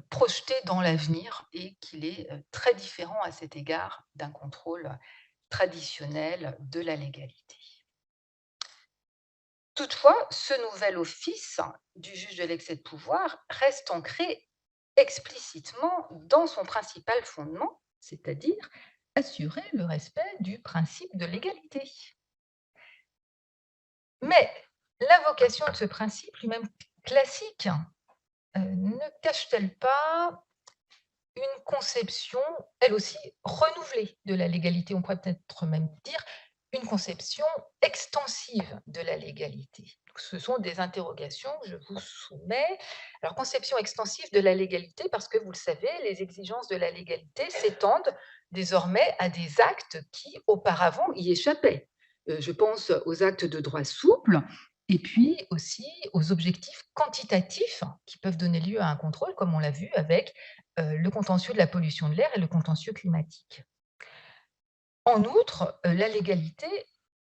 projeté dans l'avenir et qu'il est très différent à cet égard d'un contrôle traditionnel de la légalité. Toutefois, ce nouvel office du juge de l'excès de pouvoir reste ancré explicitement dans son principal fondement, c'est-à-dire assurer le respect du principe de l'égalité. Mais l'invocation de ce principe, lui-même classique, ne cache-t-elle pas une conception, elle aussi, renouvelée de la légalité? On pourrait peut-être même dire une conception extensive de la légalité. Ce sont des interrogations que je vous soumets. Alors, conception extensive de la légalité, parce que vous le savez, les exigences de la légalité s'étendent désormais à des actes qui auparavant y échappaient. Je pense aux actes de droit souple et puis aussi aux objectifs quantitatifs qui peuvent donner lieu à un contrôle, comme on l'a vu avec le contentieux de la pollution de l'air et le contentieux climatique. En outre, la légalité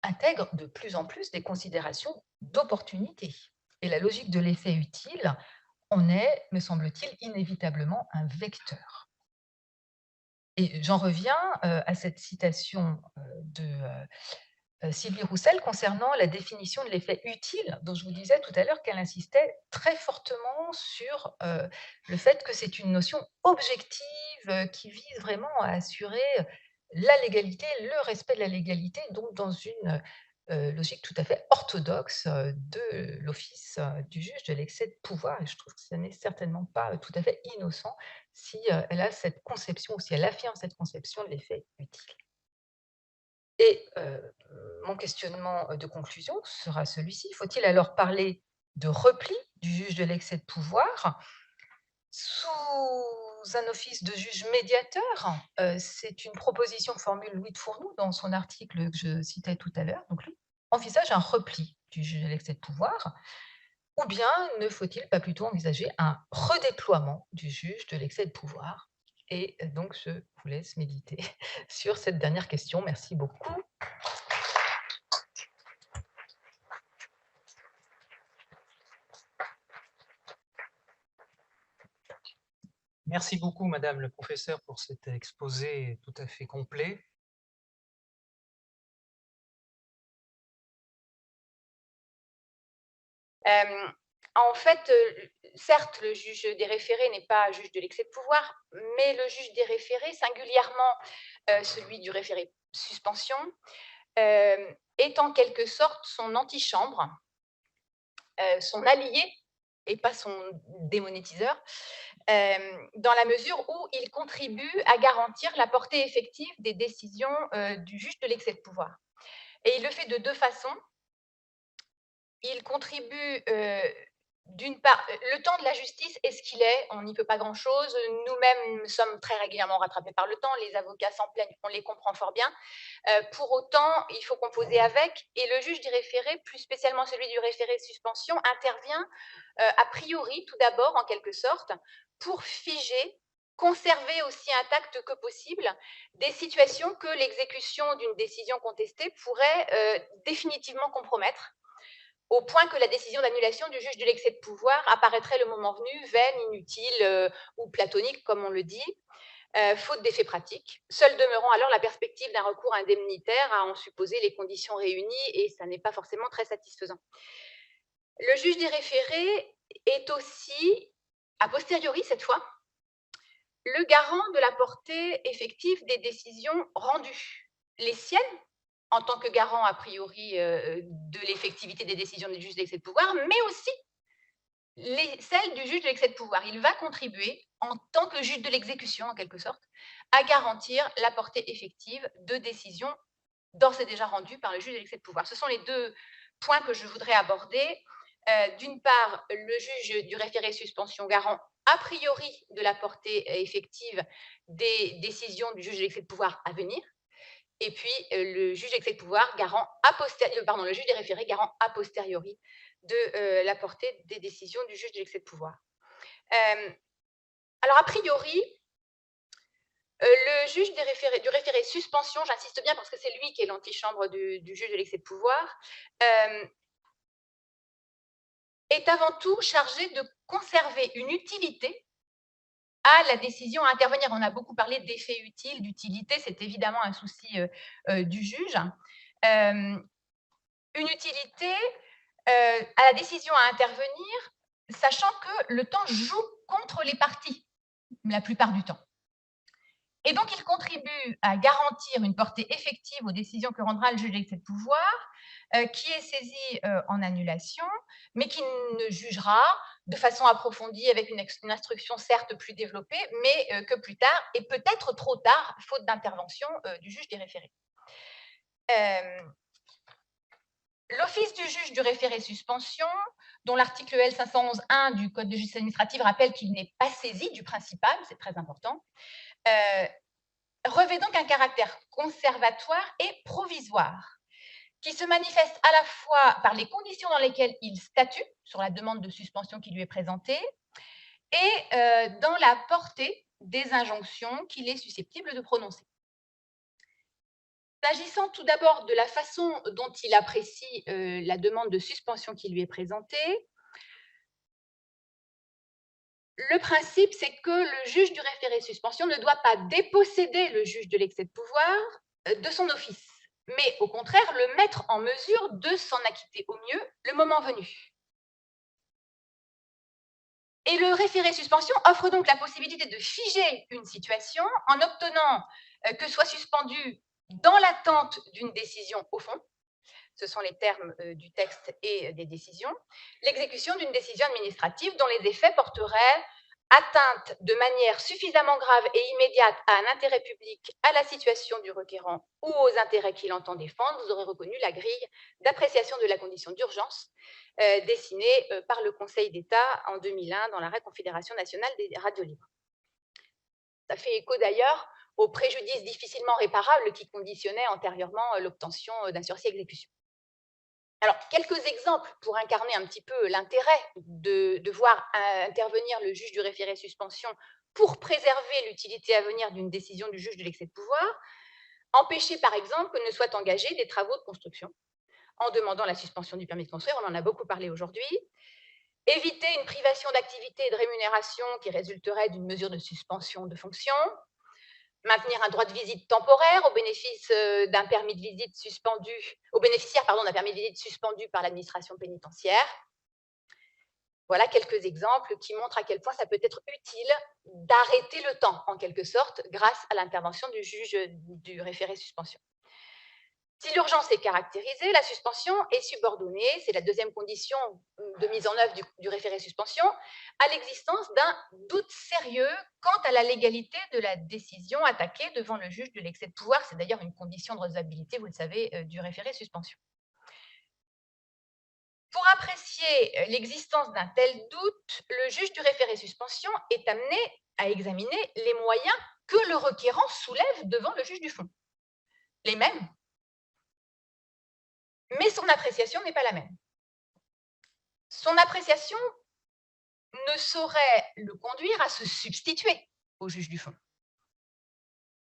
intègre de plus en plus des considérations d'opportunité et la logique de l'effet utile on est, me semble-t-il, inévitablement un vecteur. Et j'en reviens, à cette citation, de, Sylvie Roussel concernant la définition de l'effet utile, dont je vous disais tout à l'heure qu'elle insistait très fortement sur, le fait que c'est une notion objective, qui vise vraiment à assurer la légalité, le respect de la légalité, donc dans une, logique tout à fait orthodoxe, de l'office, du juge de l'excès de pouvoir, et je trouve que ce n'est certainement pas, tout à fait innocent si, elle a cette conception ou si elle affirme cette conception de l'effet utile. Et mon questionnement, de conclusion sera celui-ci: faut-il alors parler de repli du juge de l'excès de pouvoir sous un office de juge médiateur? C'est une proposition que formule Louis de Fournoux dans son article que je citais tout à l'heure. Donc lui envisage un repli du juge de l'excès de pouvoir, ou bien ne faut-il pas plutôt envisager un redéploiement du juge de l'excès de pouvoir? Et donc je vous laisse méditer sur cette dernière question. Merci beaucoup. Merci beaucoup, madame le professeur, pour cet exposé tout à fait complet. En fait, certes, le juge des référés n'est pas juge de l'excès de pouvoir, mais le juge des référés, singulièrement, celui du référé suspension, est en quelque sorte son antichambre, son allié et pas son démonétiseur, dans la mesure où il contribue à garantir la portée effective des décisions, du juge de l'excès de pouvoir. Et il le fait de 2 façons. Il contribue, d'une part, le temps de la justice est ce qu'il est, on n'y peut pas grand-chose. Nous-mêmes sommes très régulièrement rattrapés par le temps, les avocats s'en plaignent, on les comprend fort bien. Pour autant, il faut composer avec, et le juge du référé, plus spécialement celui du référé suspension, intervient, a priori, tout d'abord, en quelque sorte, pour figer, conserver aussi intactes que possible des situations que l'exécution d'une décision contestée pourrait, définitivement compromettre, au point que la décision d'annulation du juge de l'excès de pouvoir apparaîtrait le moment venu vaine, inutile, ou platonique, comme on le dit, faute d'effet pratique, seule demeurant alors la perspective d'un recours indemnitaire à en supposer les conditions réunies, et ça n'est pas forcément très satisfaisant. Le juge des référés est aussi, a posteriori cette fois, le garant de la portée effective des décisions rendues, les siennes en tant que garant a priori de l'effectivité des décisions du juge de l'excès de pouvoir, mais aussi celles du juge de l'excès de pouvoir. Il va contribuer, en tant que juge de l'exécution en quelque sorte, à garantir la portée effective de décisions d'ores et déjà rendues par le juge de l'excès de pouvoir. Ce sont les 2 points que je voudrais aborder. D'une part, le juge du référé suspension garant a priori de la portée effective des décisions du juge de l'excès de pouvoir à venir, et puis le juge d'excès de pouvoir garant le juge des référés garant a posteriori de la portée des décisions du juge de l'excès de pouvoir. Alors a priori, le juge du référé suspension, j'insiste bien parce que c'est lui qui est l'antichambre du juge de l'excès de pouvoir, est avant tout chargé de conserver une utilité à la décision à intervenir. On a beaucoup parlé d'effet utile, d'utilité, c'est évidemment un souci du juge. Une utilité à la décision à intervenir, sachant que le temps joue contre les parties, la plupart du temps. Et donc, il contribue à garantir une portée effective aux décisions que rendra le juge d'excès de pouvoir, qui est saisi en annulation, mais qui ne jugera de façon approfondie avec une instruction certes plus développée, mais que plus tard, et peut-être trop tard, faute d'intervention du juge des référés. L'office du juge du référé suspension, dont l'article L 511-1 du Code de justice administrative rappelle qu'il n'est pas saisi du principal, c'est très important, revêt donc un caractère conservatoire et provisoire, qui se manifeste à la fois par les conditions dans lesquelles il statue sur la demande de suspension qui lui est présentée et dans la portée des injonctions qu'il est susceptible de prononcer. S'agissant tout d'abord de la façon dont il apprécie la demande de suspension qui lui est présentée, Le principe, c'est que le juge du référé suspension ne doit pas déposséder le juge de l'excès de pouvoir de son office, mais au contraire le mettre en mesure de s'en acquitter au mieux le moment venu. Et le référé suspension offre donc la possibilité de figer une situation en obtenant que soit suspendu dans l'attente d'une décision au fond, ce sont les termes du texte et des décisions, l'exécution d'une décision administrative dont les effets porteraient atteinte de manière suffisamment grave et immédiate à un intérêt public, à la situation du requérant ou aux intérêts qu'il entend défendre. Vous aurez reconnu la grille d'appréciation de la condition d'urgence dessinée par le Conseil d'État en 2001 dans l'arrêt Confédération nationale des radios libres. Ça fait écho d'ailleurs au préjudice difficilement réparable qui conditionnait antérieurement l'obtention d'un sursis exécution. Alors, quelques exemples pour incarner un petit peu l'intérêt de voir intervenir le juge du référé suspension pour préserver l'utilité à venir d'une décision du juge de l'excès de pouvoir. Empêcher, par exemple, que ne soient engagés des travaux de construction en demandant la suspension du permis de construire, on en a beaucoup parlé aujourd'hui. Éviter une privation d'activité et de rémunération qui résulterait d'une mesure de suspension de fonction. Maintenir un droit de visite temporaire au bénéfice d'un permis de visite suspendu, au bénéficiaire d'un permis de visite suspendu par l'administration pénitentiaire. Voilà quelques exemples qui montrent à quel point ça peut être utile d'arrêter le temps, en quelque sorte, grâce à l'intervention du juge du référé suspension. Si l'urgence est caractérisée, la suspension est subordonnée, c'est la deuxième condition de mise en œuvre du référé suspension, à l'existence d'un doute sérieux quant à la légalité de la décision attaquée devant le juge de l'excès de pouvoir. C'est d'ailleurs une condition de recevabilité, vous le savez, du référé suspension. Pour apprécier l'existence d'un tel doute, le juge du référé suspension est amené à examiner les moyens que le requérant soulève devant le juge du fond. Les mêmes, mais son appréciation n'est pas la même. Son appréciation ne saurait le conduire à se substituer au juge du fond.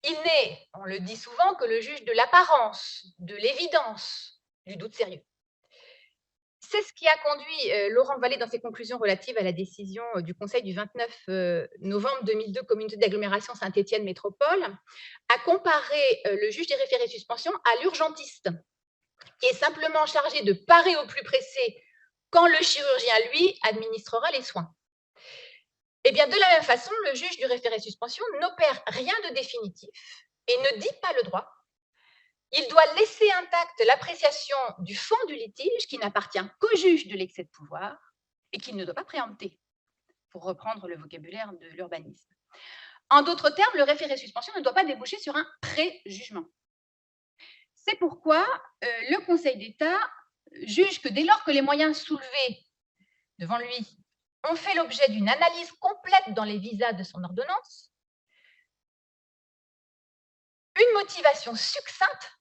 Il n'est, on le dit souvent, que le juge de l'apparence, de l'évidence, du doute sérieux. C'est ce qui a conduit Laurent Vallée dans ses conclusions relatives à la décision du Conseil du 29 novembre 2002, communauté d'agglomération Saint-Étienne Métropole, à comparer le juge des référés suspension à l'urgentiste, qui est simplement chargé de parer au plus pressé quand le chirurgien, lui, administrera les soins. Eh bien, de la même façon, le juge du référé suspension n'opère rien de définitif et ne dit pas le droit. Il doit laisser intacte l'appréciation du fond du litige qui n'appartient qu'au juge de l'excès de pouvoir et qu'il ne doit pas préempter, pour reprendre le vocabulaire de l'urbanisme. En d'autres termes, le référé suspension ne doit pas déboucher sur un pré-jugement. C'est pourquoi le Conseil d'État juge que dès lors que les moyens soulevés devant lui ont fait l'objet d'une analyse complète dans les visas de son ordonnance, une motivation succincte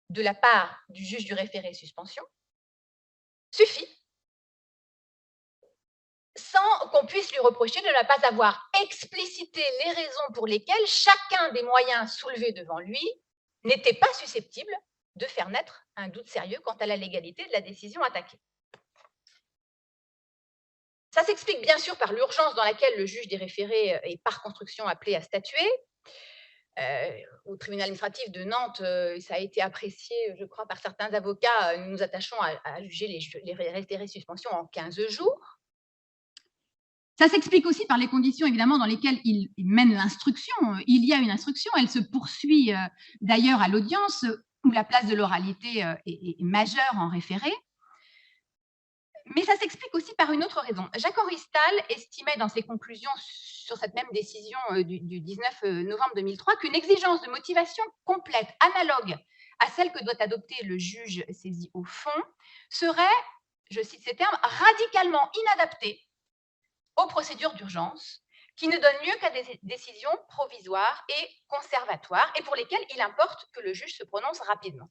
de la part du juge du référé suspension suffit, sans qu'on puisse lui reprocher de ne pas avoir explicité les raisons pour lesquelles chacun des moyens soulevés devant lui n'était pas susceptible de faire naître un doute sérieux quant à la légalité de la décision attaquée. Ça s'explique bien sûr par l'urgence dans laquelle le juge des référés est par construction appelé à statuer. Au tribunal administratif de Nantes, ça a été apprécié, je crois, par certains avocats. Nous nous attachons à juger les référés suspension en 15 jours. Ça s'explique aussi par les conditions, évidemment, dans lesquelles il mène l'instruction. Il y a une instruction, elle se poursuit d'ailleurs à l'audience, où la place de l'oralité est majeure en référé. Mais ça s'explique aussi par une autre raison. Jacques-Henri Stahl estimait dans ses conclusions sur cette même décision du 19 novembre 2003 qu'une exigence de motivation complète, analogue à celle que doit adopter le juge saisi au fond, serait, je cite ces termes, radicalement inadaptée aux procédures d'urgence qui ne donnent lieu qu'à des décisions provisoires et conservatoires et pour lesquelles il importe que le juge se prononce rapidement.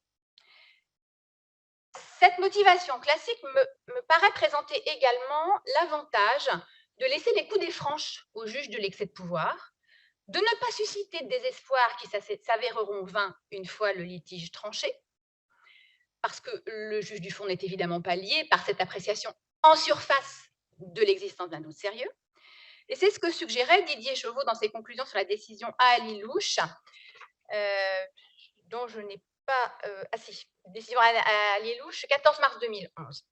Cette motivation classique me paraît présenter également l'avantage de laisser les coups des franches au juge de l'excès de pouvoir, de ne pas susciter de désespoir qui s'avéreront vains une fois le litige tranché, parce que le juge du fond n'est évidemment pas lié par cette appréciation en surface de l'existence d'un doute sérieux, Et c'est ce que suggérait Didier Chauveau dans ses conclusions sur la décision Ali Louche, dont je n'ai pas... décision Ali Louche, 14 mars 2011.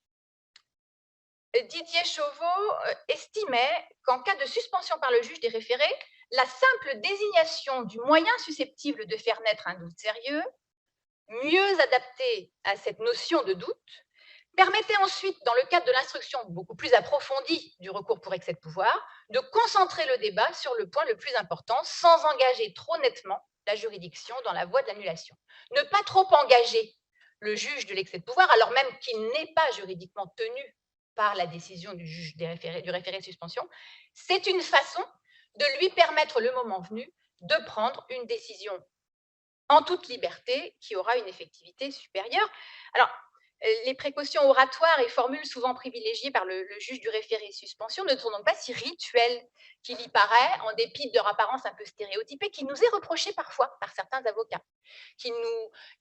Didier Chauveau estimait qu'en cas de suspension par le juge des référés, la simple désignation du moyen susceptible de faire naître un doute sérieux, mieux adapté à cette notion de doute, permettait ensuite, dans le cadre de l'instruction beaucoup plus approfondie du recours pour excès de pouvoir, de concentrer le débat sur le point le plus important, sans engager trop nettement la juridiction dans la voie de l'annulation. Ne pas trop engager le juge de l'excès de pouvoir, alors même qu'il n'est pas juridiquement tenu par la décision du juge du référé suspension, c'est une façon de lui permettre, le moment venu, de prendre une décision en toute liberté qui aura une effectivité supérieure. Alors, les précautions oratoires et formules souvent privilégiées par le juge du référé suspension ne sont donc pas si rituelles qu'il y paraît, en dépit de leur apparence un peu stéréotypée, qui nous est reprochée parfois par certains avocats, qui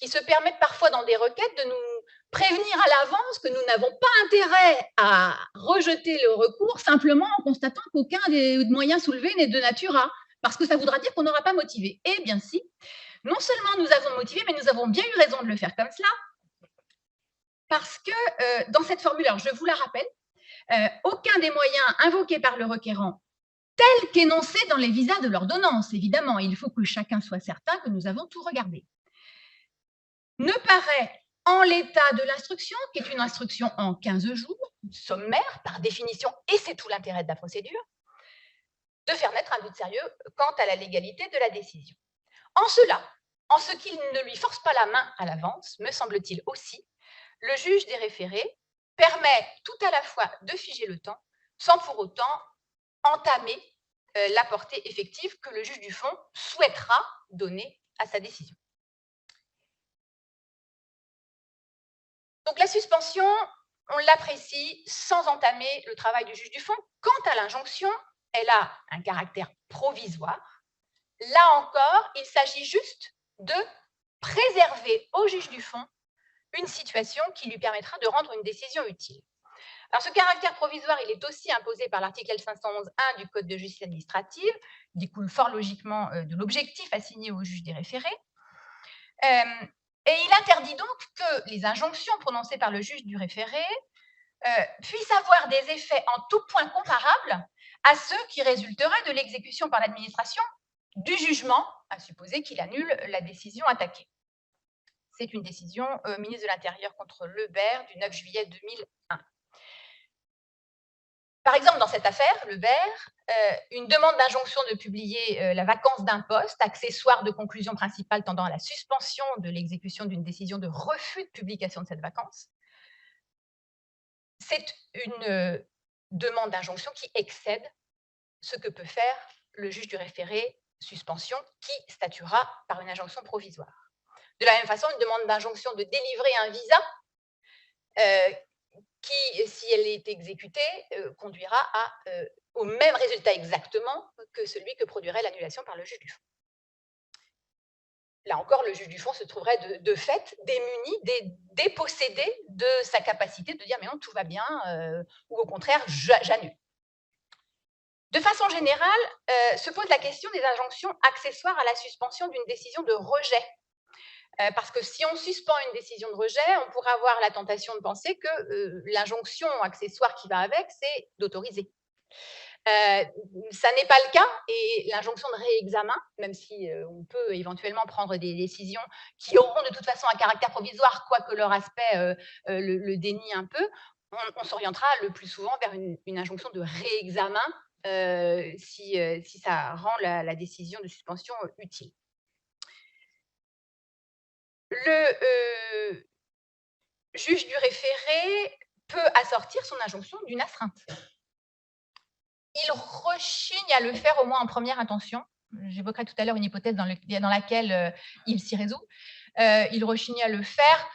se permettent parfois dans des requêtes de nous prévenir à l'avance que nous n'avons pas intérêt à rejeter le recours simplement en constatant qu'aucun des moyens soulevés n'est de nature à, parce que ça voudra dire qu'on n'aura pas motivé. Eh bien si, non seulement nous avons motivé, mais nous avons bien eu raison de le faire comme cela, parce que dans cette formule, alors je vous la rappelle, aucun des moyens invoqués par le requérant, tels qu'énoncés dans les visas de l'ordonnance, évidemment, il faut que chacun soit certain que nous avons tout regardé, ne paraît en l'état de l'instruction, qui est une instruction en 15 jours, sommaire par définition, et c'est tout l'intérêt de la procédure, de faire naître un doute sérieux quant à la légalité de la décision. En cela, en ce qu'il ne lui force pas la main à l'avance, me semble-t-il aussi, le juge des référés permet tout à la fois de figer le temps, sans pour autant entamer la portée effective que le juge du fond souhaitera donner à sa décision. Donc la suspension, on l'apprécie sans entamer le travail du juge du fond. Quant à l'injonction, elle a un caractère provisoire. Là encore, il s'agit juste de préserver au juge du fond une situation qui lui permettra de rendre une décision utile. Alors, ce caractère provisoire, il est aussi imposé par l'article L511-1 du Code de justice administrative, il découle fort logiquement de l'objectif assigné au juge des référés, et il interdit donc que les injonctions prononcées par le juge du référé puissent avoir des effets en tout point comparables à ceux qui résulteraient de l'exécution par l'administration du jugement, à supposer qu'il annule la décision attaquée. C'est une décision ministre de l'Intérieur contre Lebert du 9 juillet 2001. Par exemple, dans cette affaire, Lebert, une demande d'injonction de publier la vacance d'un poste, accessoire de conclusion principale tendant à la suspension de l'exécution d'une décision de refus de publication de cette vacance, c'est une demande d'injonction qui excède ce que peut faire le juge du référé suspension qui statuera par une injonction provisoire. De la même façon, une demande d'injonction de délivrer un visa qui, si elle est exécutée, conduira au même résultat exactement que celui que produirait l'annulation par le juge du fond. Là encore, le juge du fond se trouverait de fait démuni, dépossédé de sa capacité de dire « mais non, tout va bien » ou au contraire « j'annule ». De façon générale, se pose la question des injonctions accessoires à la suspension d'une décision de rejet. Parce que si on suspend une décision de rejet, on pourrait avoir la tentation de penser que l'injonction accessoire qui va avec, c'est d'autoriser. Ça n'est pas le cas, et l'injonction de réexamen, même si on peut éventuellement prendre des décisions qui auront de toute façon un caractère provisoire, quoique leur aspect le dénie un peu, on s'orientera le plus souvent vers une injonction de réexamen si ça rend la décision de suspension utile. Le juge du référé peut assortir son injonction d'une astreinte. Il rechigne à le faire au moins en première intention. J'évoquerai tout à l'heure une hypothèse dans laquelle il s'y résout. Il rechigne à le faire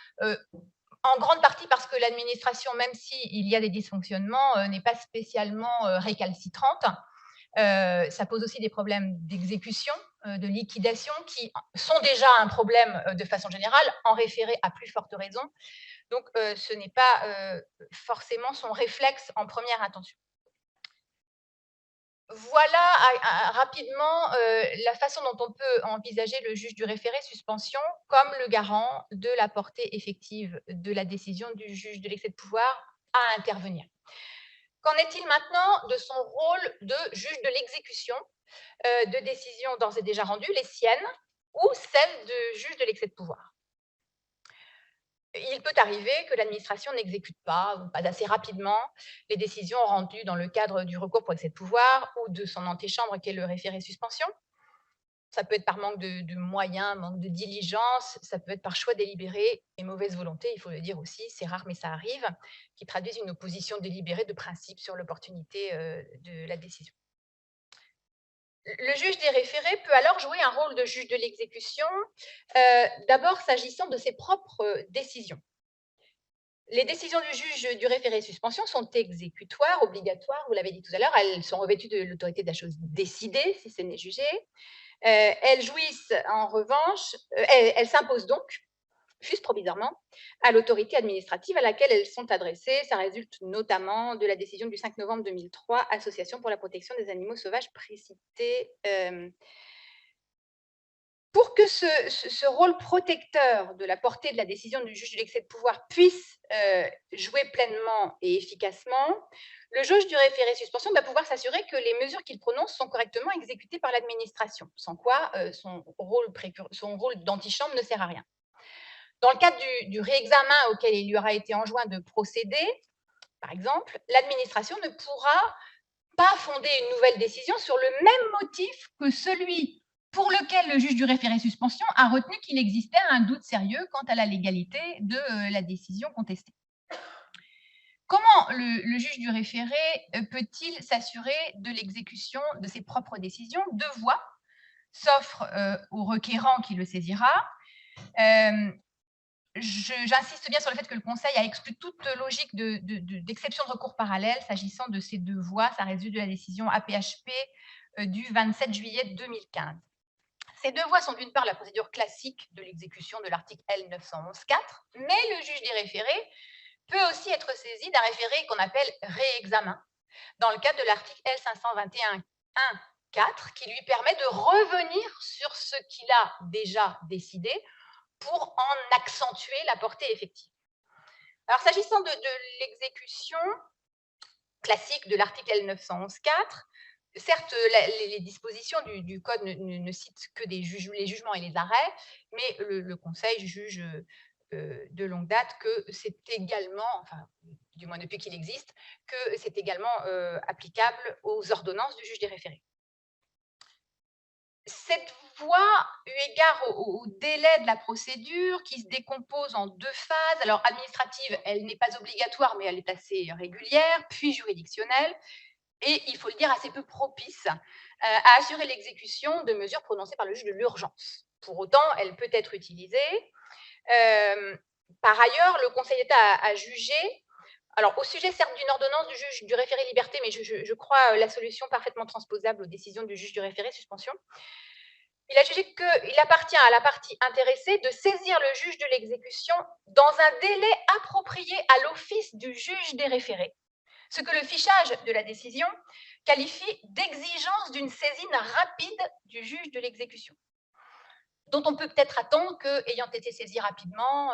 en grande partie parce que l'administration, même s'il y a des dysfonctionnements, n'est pas spécialement récalcitrante. Ça pose aussi des problèmes d'exécution, de liquidation, qui sont déjà un problème de façon générale, en référé à plus forte raison. Donc, ce n'est pas forcément son réflexe en première intention. Voilà rapidement la façon dont on peut envisager le juge du référé suspension comme le garant de la portée effective de la décision du juge de l'excès de pouvoir à intervenir. Qu'en est-il maintenant de son rôle de juge de l'exécution de décisions d'ores et déjà rendues, les siennes, ou celles de juge de l'excès de pouvoir? Il peut arriver que l'administration n'exécute pas, ou pas assez rapidement, les décisions rendues dans le cadre du recours pour excès de pouvoir ou de son antichambre qui est le référé suspension. Ça peut être par manque de moyens, manque de diligence, ça peut être par choix délibéré et mauvaise volonté, il faut le dire aussi, c'est rare mais ça arrive, qui traduisent une opposition délibérée de principe sur l'opportunité de la décision. Le juge des référés peut alors jouer un rôle de juge de l'exécution, d'abord s'agissant de ses propres décisions. Les décisions du juge du référé suspension sont exécutoires, obligatoires, vous l'avez dit tout à l'heure, elles sont revêtues de l'autorité de la chose décidée, si ce n'est jugé. Elles jouissent en revanche, elles s'imposent donc, juste provisoirement, à l'autorité administrative à laquelle elles sont adressées. Ça résulte notamment de la décision du 5 novembre 2003, Association pour la protection des animaux sauvages précitée. Pour que ce rôle protecteur de la portée de la décision du juge de l'excès de pouvoir puisse jouer pleinement et efficacement, le juge du référé suspension va pouvoir s'assurer que les mesures qu'il prononce sont correctement exécutées par l'administration, sans quoi son rôle d'antichambre ne sert à rien. Dans le cadre du réexamen auquel il lui aura été enjoint de procéder, par exemple, l'administration ne pourra pas fonder une nouvelle décision sur le même motif que celui pour lequel le juge du référé suspension a retenu qu'il existait un doute sérieux quant à la légalité de la décision contestée. Comment le juge du référé peut-il s'assurer de l'exécution de ses propres décisions? Deux voies s'offrent au requérant qui le saisira. J'insiste bien sur le fait que le Conseil a exclu toute logique d'exception de recours parallèle s'agissant de ces deux voies. Ça résulte de la décision APHP du 27 juillet 2015. Ces deux voies sont d'une part la procédure classique de l'exécution de l'article L911-4, mais le juge des référés peut aussi être saisi d'un référé qu'on appelle réexamen, dans le cadre de l'article L521-1-4, qui lui permet de revenir sur ce qu'il a déjà décidé pour en accentuer la portée effective. Alors, s'agissant de l'exécution classique de l'article L911-4, certes, les dispositions du Code ne citent que les jugements et les arrêts, mais le Conseil juge de longue date que c'est également, enfin, du moins depuis qu'il existe, que c'est également applicable aux ordonnances du juge des référés. Cette voie, eu égard au délai de la procédure qui se décompose en deux phases, alors administrative, elle n'est pas obligatoire, mais elle est assez régulière, puis juridictionnelle, et il faut le dire, assez peu propice à assurer l'exécution de mesures prononcées par le juge de l'urgence. Pour autant, elle peut être utilisée. Par ailleurs, le Conseil d'État a jugé, alors au sujet certes d'une ordonnance du juge du référé liberté, mais je crois la solution parfaitement transposable aux décisions du juge du référé suspension, il a jugé qu'il appartient à la partie intéressée de saisir le juge de l'exécution dans un délai approprié à l'office du juge des référés, ce que le fichage de la décision qualifie d'exigence d'une saisine rapide du juge de l'exécution, dont on peut peut-être attendre qu'ayant été saisi rapidement,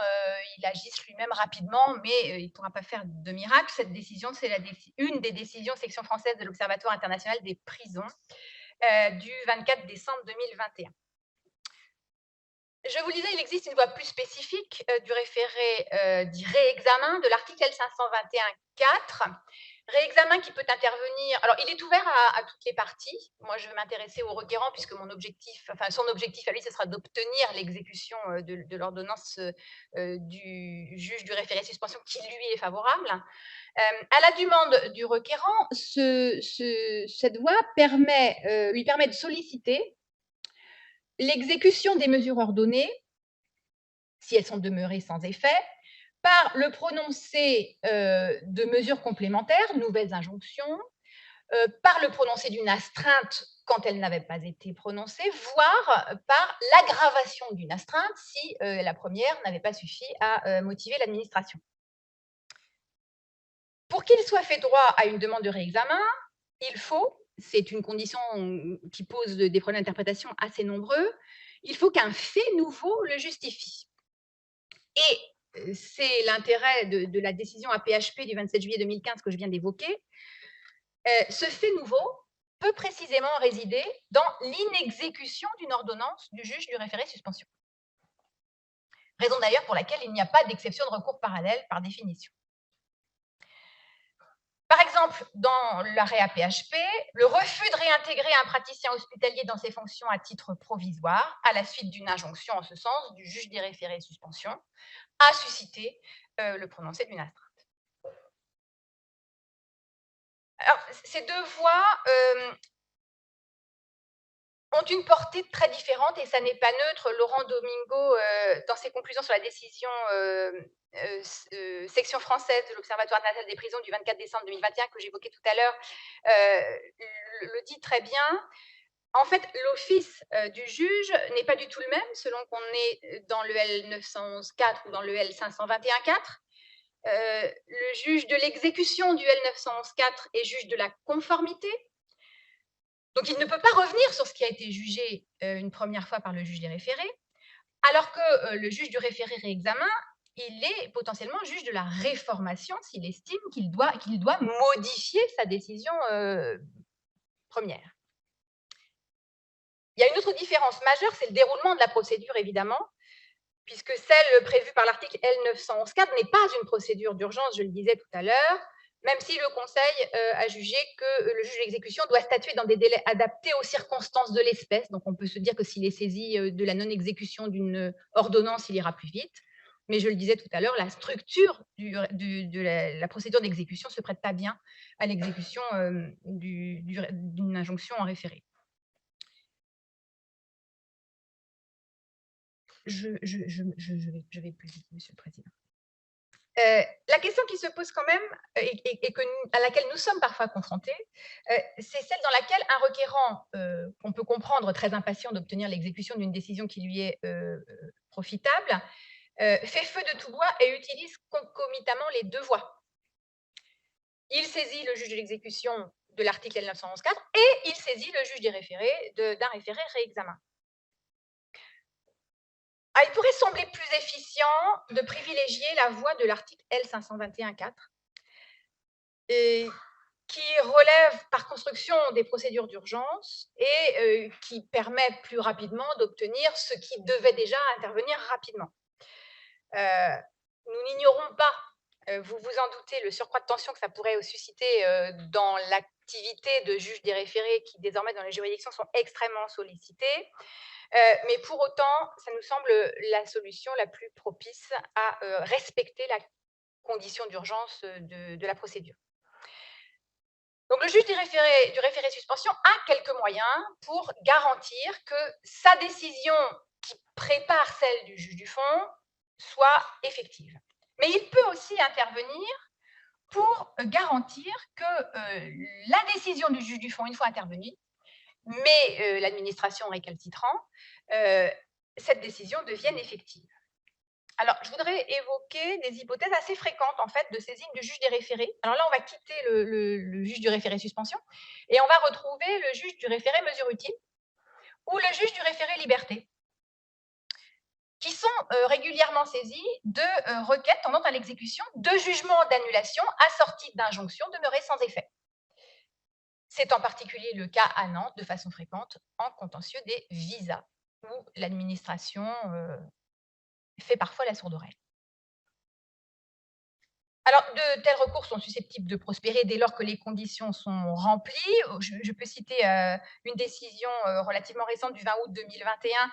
il agisse lui-même rapidement, mais il ne pourra pas faire de miracle. Cette décision, c'est une des décisions section française de l'Observatoire international des prisons du 24 décembre 2021. Je vous le disais, il existe une voie plus spécifique du référé dit réexamen de l'article L521-4, réexamen qui peut intervenir. Alors, il est ouvert à toutes les parties. Moi, je vais m'intéresser au requérant puisque son objectif à lui, ce sera d'obtenir l'exécution de l'ordonnance du juge du référé suspension qui lui est favorable. À la demande du requérant, cette voie lui permet de solliciter l'exécution des mesures ordonnées, si elles sont demeurées sans effet, par le prononcé de mesures complémentaires, nouvelles injonctions, par le prononcé d'une astreinte quand elle n'avait pas été prononcée, voire par l'aggravation d'une astreinte si la première n'avait pas suffi à motiver l'administration. Pour qu'il soit fait droit à une demande de réexamen, il faut c'est une condition qui pose des problèmes d'interprétation assez nombreux, il faut qu'un fait nouveau le justifie. Et c'est l'intérêt de la décision APHP du 27 juillet 2015 que je viens d'évoquer. Ce fait nouveau peut précisément résider dans l'inexécution d'une ordonnance du juge du référé suspension. Raison d'ailleurs pour laquelle il n'y a pas d'exception de recours parallèle par définition. Par exemple, dans l'arrêt APHP, le refus de réintégrer un praticien hospitalier dans ses fonctions à titre provisoire, à la suite d'une injonction en ce sens du juge des référés suspension, a suscité le prononcé d'une astreinte. Alors, ces deux voies ont une portée très différente et ça n'est pas neutre. Laurent Domingo, dans ses conclusions sur la décision section française de l'Observatoire national des prisons du 24 décembre 2021 que j'évoquais tout à l'heure, le dit très bien. En fait, l'office du juge n'est pas du tout le même selon qu'on est dans le L911-4 ou dans le L521-4. Le juge de l'exécution du L911-4 est juge de la conformité. Donc, il ne peut pas revenir sur ce qui a été jugé une première fois par le juge des référés, alors que le juge du référé réexamen, il est potentiellement juge de la réformation s'il estime qu'il doit modifier sa décision première. Il y a une autre différence majeure, c'est le déroulement de la procédure, évidemment, puisque celle prévue par l'article L911-4 n'est pas une procédure d'urgence, je le disais tout à l'heure, même si le Conseil a jugé que le juge d'exécution doit statuer dans des délais adaptés aux circonstances de l'espèce. Donc, on peut se dire que s'il est saisi de la non-exécution d'une ordonnance, il ira plus vite. Mais je le disais tout à l'heure, la structure de la procédure d'exécution ne se prête pas bien à l'exécution d'une injonction en référé. Je vais plus vite, Monsieur le Président. La question qui se pose quand même, à laquelle nous sommes parfois confrontés, c'est celle dans laquelle un requérant, qu'on peut comprendre très impatient d'obtenir l'exécution d'une décision qui lui est profitable, fait feu de tout bois et utilise concomitamment les deux voies. Il saisit le juge de l'exécution de l'article L911-4 et il saisit le juge des référés d'un référé réexamen. Il pourrait sembler plus efficient de privilégier la voie de l'article L521-4, qui relève par construction des procédures d'urgence et qui permet plus rapidement d'obtenir ce qui devait déjà intervenir rapidement. Nous n'ignorons pas, vous vous en doutez, le surcroît de tension que ça pourrait susciter dans l'activité de juge des référés qui, désormais, dans les juridictions, sont extrêmement sollicités. Mais pour autant, ça nous semble la solution la plus propice à respecter la condition d'urgence de la procédure. Donc, le juge du référé suspension a quelques moyens pour garantir que sa décision qui prépare celle du juge du fond soit effective. Mais il peut aussi intervenir pour garantir que la décision du juge du fond, une fois intervenue, mais l'administration récalcitrant, cette décision devienne effective. Alors, je voudrais évoquer des hypothèses assez fréquentes, en fait, de saisine du juge des référés. Alors là, on va quitter le juge du référé suspension et on va retrouver le juge du référé mesure utile ou le juge du référé liberté, qui sont régulièrement saisis de requêtes tendant à l'exécution de jugements d'annulation assortis d'injonctions demeurées sans effet. C'est en particulier le cas à Nantes, de façon fréquente, en contentieux des visas, où l'administration fait parfois la sourde oreille. Alors, de tels recours sont susceptibles de prospérer dès lors que les conditions sont remplies. Je peux citer une décision relativement récente du 20 août 2021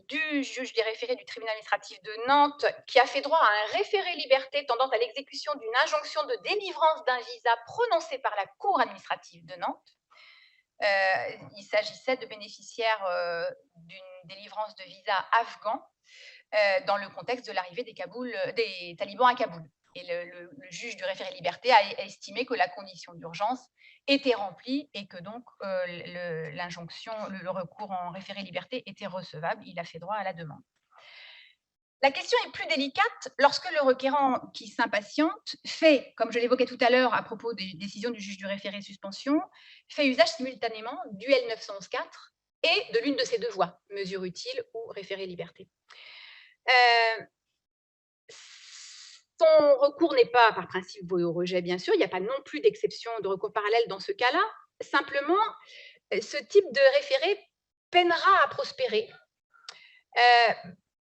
du juge des référés du tribunal administratif de Nantes qui a fait droit à un référé liberté tendant à l'exécution d'une injonction de délivrance d'un visa prononcée par la Cour administrative de Nantes. Il s'agissait de bénéficiaires d'une délivrance de visa afghan dans le contexte de l'arrivée des talibans à Kaboul. Et le juge du référé liberté a estimé que la condition d'urgence était remplie et que donc l'injonction, le recours en référé liberté était recevable. Il a fait droit à la demande. La question est plus délicate lorsque le requérant qui s'impatiente fait, comme je l'évoquais tout à l'heure à propos des décisions du juge du référé suspension, fait usage simultanément du L911-4 et de l'une de ces deux voies, mesure utile ou référé liberté. Son recours n'est pas par principe voué au rejet, bien sûr, il n'y a pas non plus d'exception de recours parallèle dans ce cas-là. Simplement, ce type de référé peinera à prospérer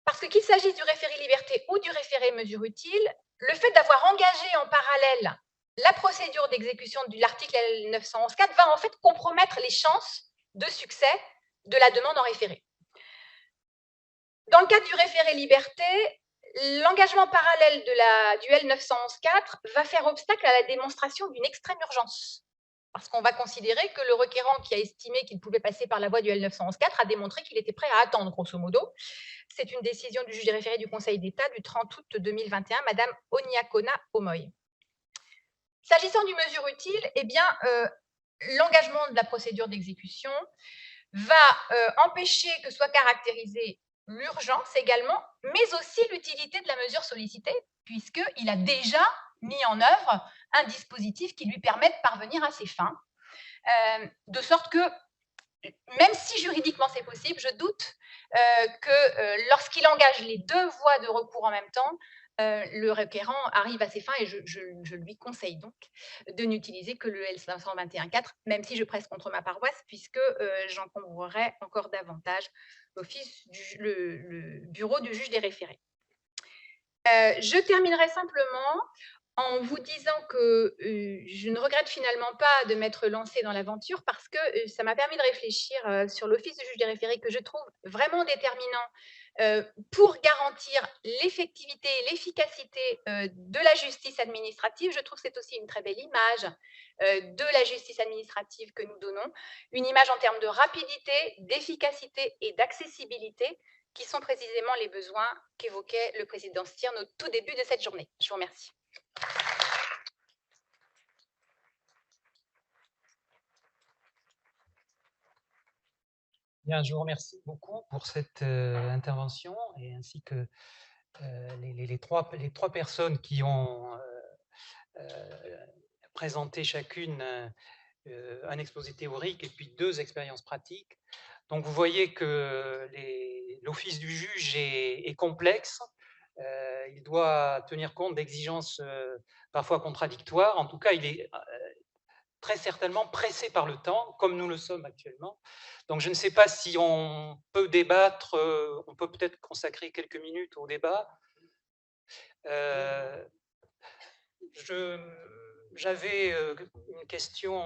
parce que qu'il s'agisse du référé liberté ou du référé mesure utile, le fait d'avoir engagé en parallèle la procédure d'exécution de l'article L911-4 va en fait compromettre les chances de succès de la demande en référé. Dans le cadre du référé liberté, l'engagement parallèle du L911-4 va faire obstacle à la démonstration d'une extrême urgence. Parce qu'on va considérer que le requérant qui a estimé qu'il pouvait passer par la voie du L911-4 a démontré qu'il était prêt à attendre, grosso modo. C'est une décision du juge des référés du Conseil d'État du 30 août 2021, Madame Onyakona Omoy. S'agissant du mesure utile, eh bien, l'engagement de la procédure d'exécution va empêcher que soit caractérisée l'urgence également, mais aussi l'utilité de la mesure sollicitée, puisqu'il a déjà mis en œuvre un dispositif qui lui permet de parvenir à ses fins. De sorte que, même si juridiquement c'est possible, je doute que lorsqu'il engage les deux voies de recours en même temps, le requérant arrive à ses fins et je lui conseille donc de n'utiliser que le L521-4, même si je presse contre ma paroisse, puisque j'encombrerai encore davantage le bureau du juge des référés. Je terminerai simplement en vous disant que je ne regrette finalement pas de m'être lancée dans l'aventure parce que ça m'a permis de réfléchir sur l'office du juge des référés que je trouve vraiment déterminant pour garantir l'effectivité et l'efficacité de la justice administrative. Je trouve que c'est aussi une très belle image de la justice administrative que nous donnons, une image en termes de rapidité, d'efficacité et d'accessibilité qui sont précisément les besoins qu'évoquait le président Stirn au tout début de cette journée. Je vous remercie. Bien, je vous remercie beaucoup pour cette intervention et ainsi que les trois personnes qui ont présenté chacune un exposé théorique et puis 2 expériences pratiques. Donc vous voyez que l'office du juge est complexe. Il doit tenir compte d'exigences parfois contradictoires. En tout cas, il est très certainement pressé par le temps, comme nous le sommes actuellement. Donc je ne sais pas si on peut débattre, on peut peut-être consacrer quelques minutes au débat. J'avais une question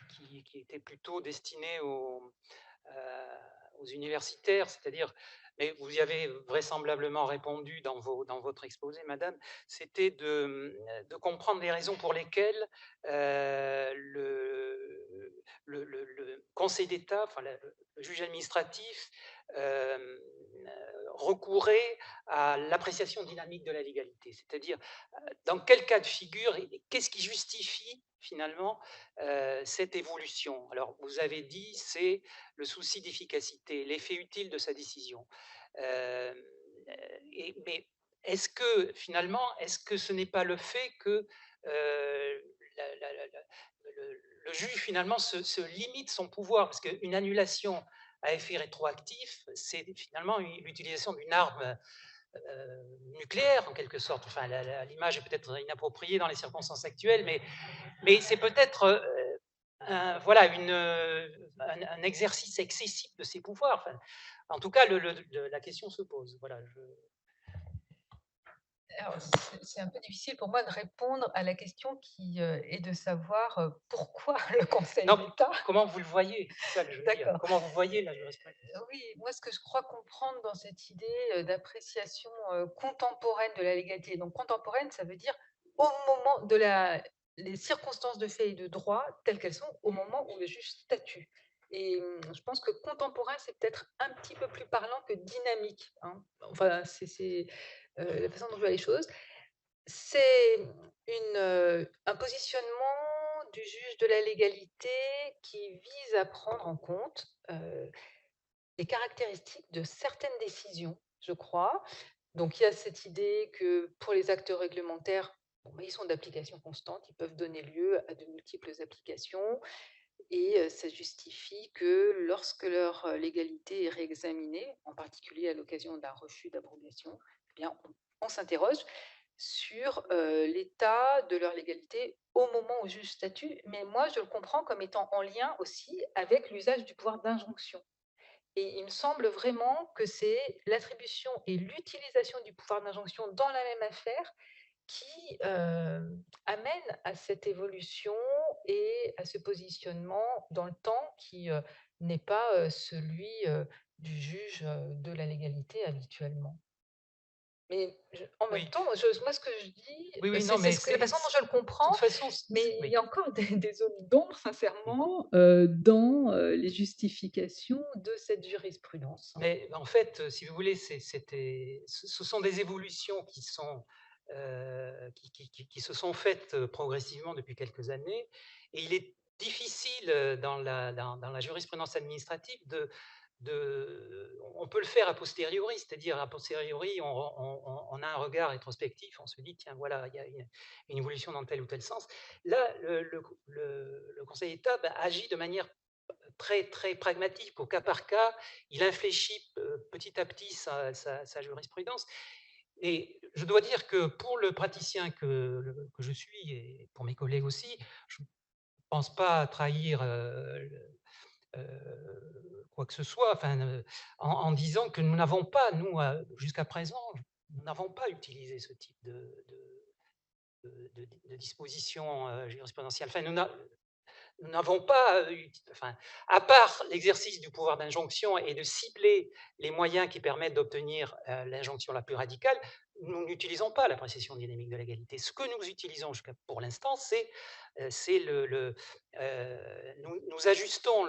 qui était plutôt destinée aux universitaires, c'est-à-dire, mais vous y avez vraisemblablement répondu dans votre exposé, madame, c'était de comprendre les raisons pour lesquelles le Conseil d'État, enfin le juge administratif, recourait à l'appréciation dynamique de la légalité, c'est-à-dire dans quel cas de figure et qu'est-ce qui justifie finalement cette évolution. Alors, vous avez dit, c'est le souci d'efficacité, l'effet utile de sa décision. Mais est-ce que, finalement, est-ce que ce n'est pas le fait que le juge, finalement, se limite son pouvoir? Parce qu'une annulation à effet rétroactif, c'est finalement l'utilisation d'une arme nucléaire, en quelque sorte. Enfin, l'image est peut-être inappropriée dans les circonstances actuelles, mais c'est peut-être voilà, un exercice excessif de ses pouvoirs. Enfin, en tout cas, la question se pose. Voilà, C'est un peu difficile pour moi de répondre à la question qui est de savoir pourquoi le Conseil d'État. Comment vous le voyez? C'est ça que je veux dire. Comment vous voyez la jurisprudence? Oui, moi, ce que je crois comprendre dans cette idée d'appréciation contemporaine de la légalité, donc contemporaine, ça veut dire au moment de les circonstances de fait et de droit telles qu'elles sont au moment où le juge statue. Et je pense que contemporain, c'est peut-être un petit peu plus parlant que dynamique, hein. Enfin, c'est la façon dont je vois les choses. C'est un positionnement du juge de la légalité qui vise à prendre en compte les caractéristiques de certaines décisions je crois. Donc il y a cette idée que pour les actes réglementaires, bon, ils sont d'application constante, ils peuvent donner lieu à de multiples applications et ça justifie que lorsque leur, légalité est réexaminée, en particulier à l'occasion d'un refus d'abrogation, eh bien on s'interroge sur, l'état de leur légalité au moment où le juge statue, mais moi je le comprends comme étant en lien aussi avec l'usage du pouvoir d'injonction. Et il me semble vraiment que c'est l'attribution et l'utilisation du pouvoir d'injonction dans la même affaire qui, amène à cette évolution et à ce positionnement dans le temps qui, n'est pas, celui, du juge, de la légalité habituellement. Mais en même Oui, temps, moi ce que je dis, oui, oui, c'est non, mais la façon dont je le de toute comprends, façon, mais il y oui. a encore des zones d'ombre sincèrement, dans, les justifications de cette jurisprudence. Mais en fait, si vous voulez, ce sont des évolutions qui sont, qui se sont faites, progressivement depuis quelques années, et il est difficile, dans la jurisprudence administrative on peut le faire a posteriori, c'est-à-dire a posteriori, on a un regard rétrospectif, on se dit: «Tiens, voilà, il y a une évolution dans tel ou tel sens». Là, le Conseil d'État, agit de manière très, très pragmatique, au cas par cas. Il infléchit petit à petit sa jurisprudence. Et je dois dire que pour le praticien que je suis, et pour mes collègues aussi, je ne pense pas trahir quoi que ce soit, enfin, en disant que nous n'avons pas, nous, jusqu'à présent, nous n'avons pas utilisé ce type de disposition jurisprudentielle. Enfin, nous n'avons pas eu, enfin, à part l'exercice du pouvoir d'injonction et de cibler les moyens qui permettent d'obtenir l'injonction la plus radicale, nous n'utilisons pas la précession dynamique de l'égalité. Ce que nous utilisons pour l'instant, c'est nous ajustons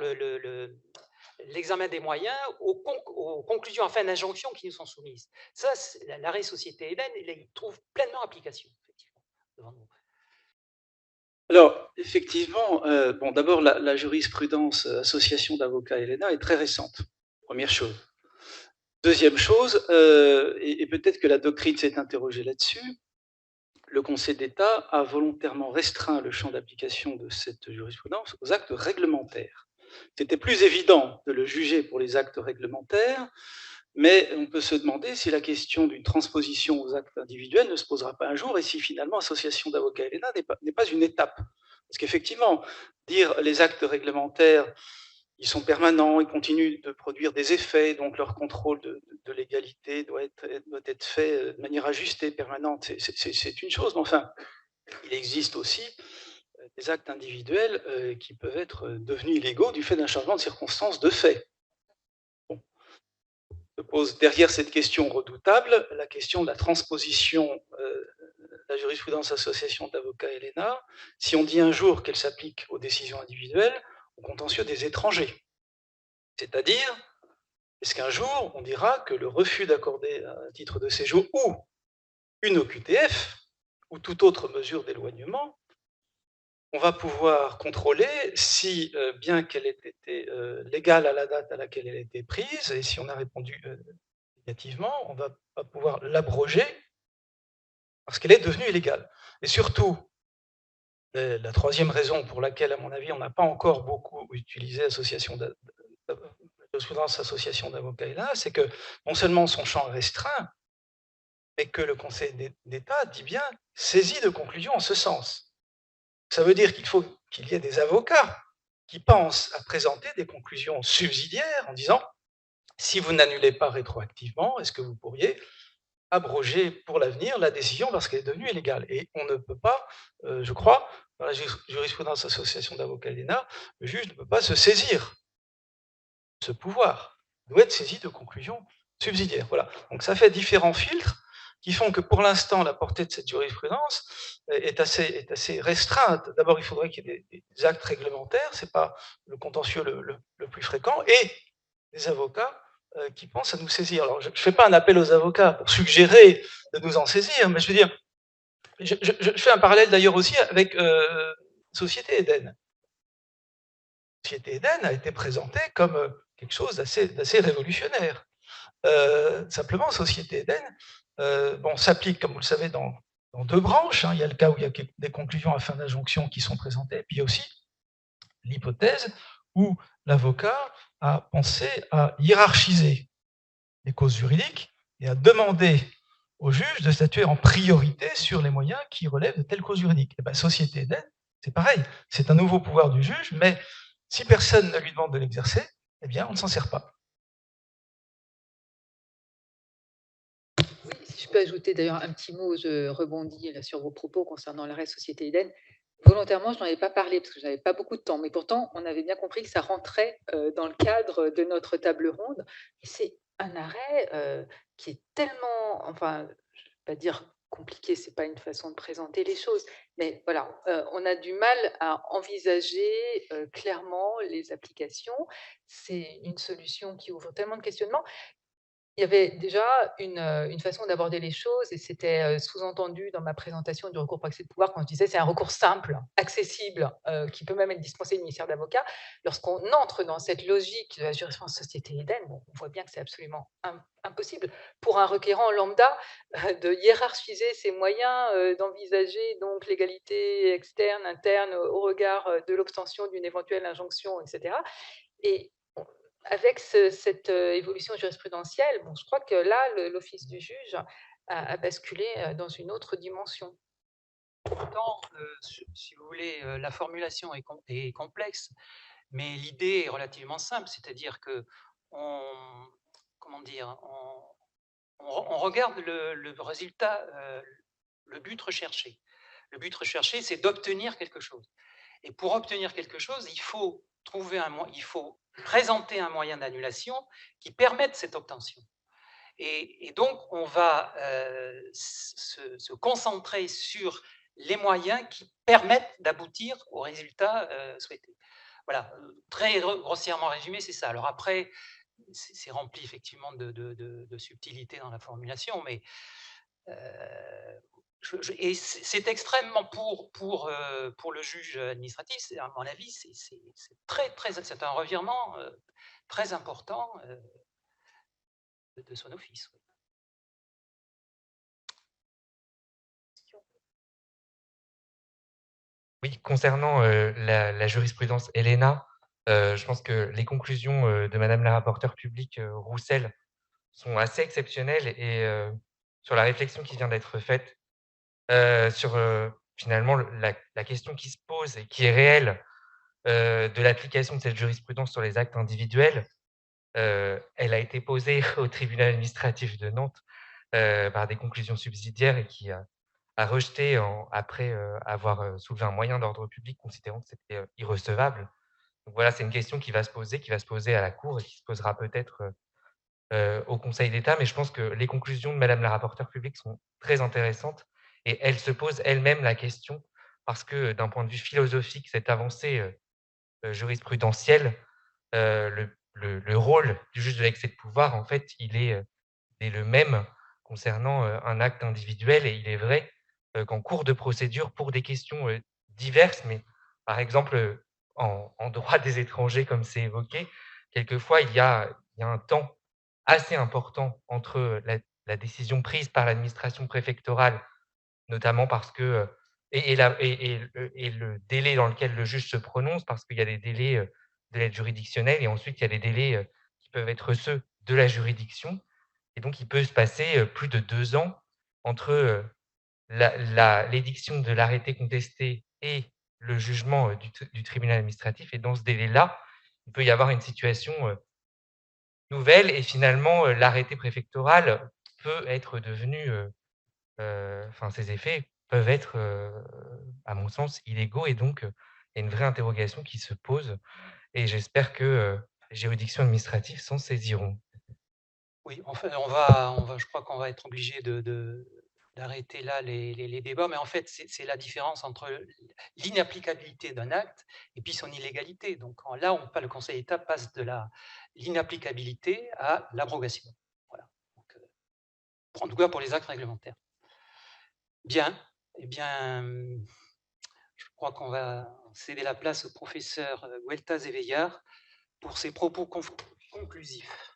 l'examen des moyens aux conclusions en fin d'injonction qui nous sont soumises. Ça, l'arrêt Société Hélène, il trouve pleinement application, effectivement, devant nous. Alors, effectivement, bon, d'abord, la jurisprudence association d'avocats ELENA est très récente, première chose. Deuxième chose, et peut-être que la doctrine s'est interrogée là-dessus, le Conseil d'État a volontairement restreint le champ d'application de cette jurisprudence aux actes réglementaires. C'était plus évident de le juger pour les actes réglementaires, mais on peut se demander si la question d'une transposition aux actes individuels ne se posera pas un jour, et si finalement association d'avocats ELENA n'est pas une étape. Parce qu'effectivement, dire les actes réglementaires, ils sont permanents, ils continuent de produire des effets, donc leur contrôle de légalité doit être fait de manière ajustée, permanente, c'est une chose, mais enfin, il existe aussi des actes individuels qui peuvent être devenus illégaux du fait d'un changement de circonstances de fait. Bon. Se pose derrière cette question redoutable la question de la transposition de la jurisprudence association d'avocats ELENA, si on dit un jour qu'elle s'applique aux décisions individuelles, au contentieux des étrangers. C'est-à-dire, est-ce qu'un jour on dira que le refus d'accorder un titre de séjour ou une OQTF, ou toute autre mesure d'éloignement, on va pouvoir contrôler si, bien qu'elle ait été légale à la date à laquelle elle a été prise, et si on a répondu négativement, on va pas pouvoir l'abroger parce qu'elle est devenue illégale. Et surtout, la troisième raison pour laquelle, à mon avis, on n'a pas encore beaucoup utilisé la jurisprudence association d'avocats ELENA, c'est que non seulement son champ est restreint, mais que le Conseil d'État dit bien saisi de conclusions en ce sens. Ça veut dire qu'il faut qu'il y ait des avocats qui pensent à présenter des conclusions subsidiaires en disant si vous n'annulez pas rétroactivement, est-ce que vous pourriez abroger pour l'avenir la décision parce qu'elle est devenue illégale? Et on ne peut pas, je crois, dans la jurisprudence association d'avocats ELENA, le juge ne peut pas se saisir de ce pouvoir. Il doit être saisi de conclusions subsidiaires. Voilà. Donc ça fait différents filtres qui font que pour l'instant, la portée de cette jurisprudence est assez restreinte. D'abord, il faudrait qu'il y ait des actes réglementaires, c'est pas le contentieux le plus fréquent, et des avocats qui pensent à nous saisir. Alors, je ne fais pas un appel aux avocats pour suggérer de nous en saisir, mais je veux dire, je fais un parallèle d'ailleurs aussi avec Société Eden. Société Eden a été présentée comme quelque chose d'assez révolutionnaire. Simplement, Société Eden, bon, s'applique, comme vous le savez, dans 2 branches, hein. Il y a le cas où il y a des conclusions à fin d'injonction qui sont présentées, puis il y a aussi l'hypothèse où l'avocat a pensé à hiérarchiser les causes juridiques et à demander au juge de statuer en priorité sur les moyens qui relèvent de telle cause juridique. Et bien, Société Eden, c'est pareil, c'est un nouveau pouvoir du juge, mais si personne ne lui demande de l'exercer, eh bien, on ne s'en sert pas. Oui, si je peux ajouter d'ailleurs un petit mot, je rebondis là sur vos propos concernant l'arrêt Société Eden. Volontairement, je n'en avais pas parlé parce que je n'avais pas beaucoup de temps, mais pourtant, on avait bien compris que ça rentrait dans le cadre de notre table ronde. Et c'est un arrêt qui est tellement, enfin, je ne vais pas dire compliqué, c'est pas une façon de présenter les choses, mais voilà, on a du mal à envisager clairement les applications. C'est une solution qui ouvre tellement de questionnements. Il y avait déjà une façon d'aborder les choses et c'était, sous-entendu dans ma présentation du recours pour excès de pouvoir quand je disais: «C'est un recours simple, accessible, qui peut même être dispensé du ministère d'avocat». Lorsqu'on entre dans cette logique de la jurisprudence Société Eden, bon, on voit bien que c'est absolument impossible pour un requérant lambda, de hiérarchiser ses moyens, d'envisager donc l'égalité externe, interne, au regard, de l'obtention d'une éventuelle injonction et cetera et avec cette évolution jurisprudentielle, bon, je crois que là, l'office du juge a basculé dans une autre dimension. Pourtant, si vous voulez, la formulation est complexe, mais l'idée est relativement simple, c'est-à-dire que comment dire, on regarde le résultat, le but recherché. Le but recherché, c'est d'obtenir quelque chose. Et pour obtenir quelque chose, il faut présenter un moyen d'annulation qui permette cette obtention. Et donc, on va se concentrer sur les moyens qui permettent d'aboutir au résultat souhaité. Voilà, très grossièrement résumé, c'est ça. Alors après, c'est rempli effectivement de subtilité dans la formulation, mais et c'est extrêmement pour le juge administratif, à mon avis, c'est un revirement très important de son office. Oui, concernant la jurisprudence Elena, je pense que les conclusions de Madame la rapporteure publique Roussel sont assez exceptionnelles et sur la réflexion qui vient d'être faite, sur finalement la question qui se pose et qui est réelle de l'application de cette jurisprudence sur les actes individuels, elle a été posée au tribunal administratif de Nantes par des conclusions subsidiaires et qui a rejeté après avoir soulevé un moyen d'ordre public considérant que c'était irrecevable. Donc voilà, c'est une question qui va se poser à la Cour et qui se posera peut-être au Conseil d'État, mais je pense que les conclusions de Madame la rapporteure publique sont très intéressantes et elle se pose elle-même la question parce que d'un point de vue philosophique, cette avancée jurisprudentielle, le rôle du juge de l'excès de pouvoir, en fait, il est le même concernant un acte individuel et il est vrai qu'en cours de procédure, pour des questions diverses, mais par exemple en droit des étrangers, comme c'est évoqué, quelquefois il y a un temps assez important entre la décision prise par l'administration préfectorale, notamment parce que et le délai dans lequel le juge se prononce, parce qu'il y a des délais de l'aide juridictionnelle et ensuite il y a des délais qui peuvent être ceux de la juridiction. Et donc, il peut se passer plus de 2 ans entre l'édiction de l'arrêté contesté et le jugement du tribunal administratif. Et dans ce délai-là, il peut y avoir une situation nouvelle et finalement, l'arrêté préfectoral peut être devenu, enfin, ses effets peuvent être, à mon sens, illégaux et donc, il y a une vraie interrogation qui se pose et j'espère que les juridictions administratives s'en saisiront. Oui, en fait, je crois qu'on va être obligé d'arrêter là les débats, mais en fait, c'est la différence entre l'inapplicabilité d'un acte et puis son illégalité. Donc là, le Conseil d'État passe de l'inapplicabilité à l'abrogation. Voilà. Donc, en tout cas pour les actes réglementaires. Bien, eh bien, je crois qu'on va céder la place au professeur Huelta Zéveillard pour ses propos conclusifs.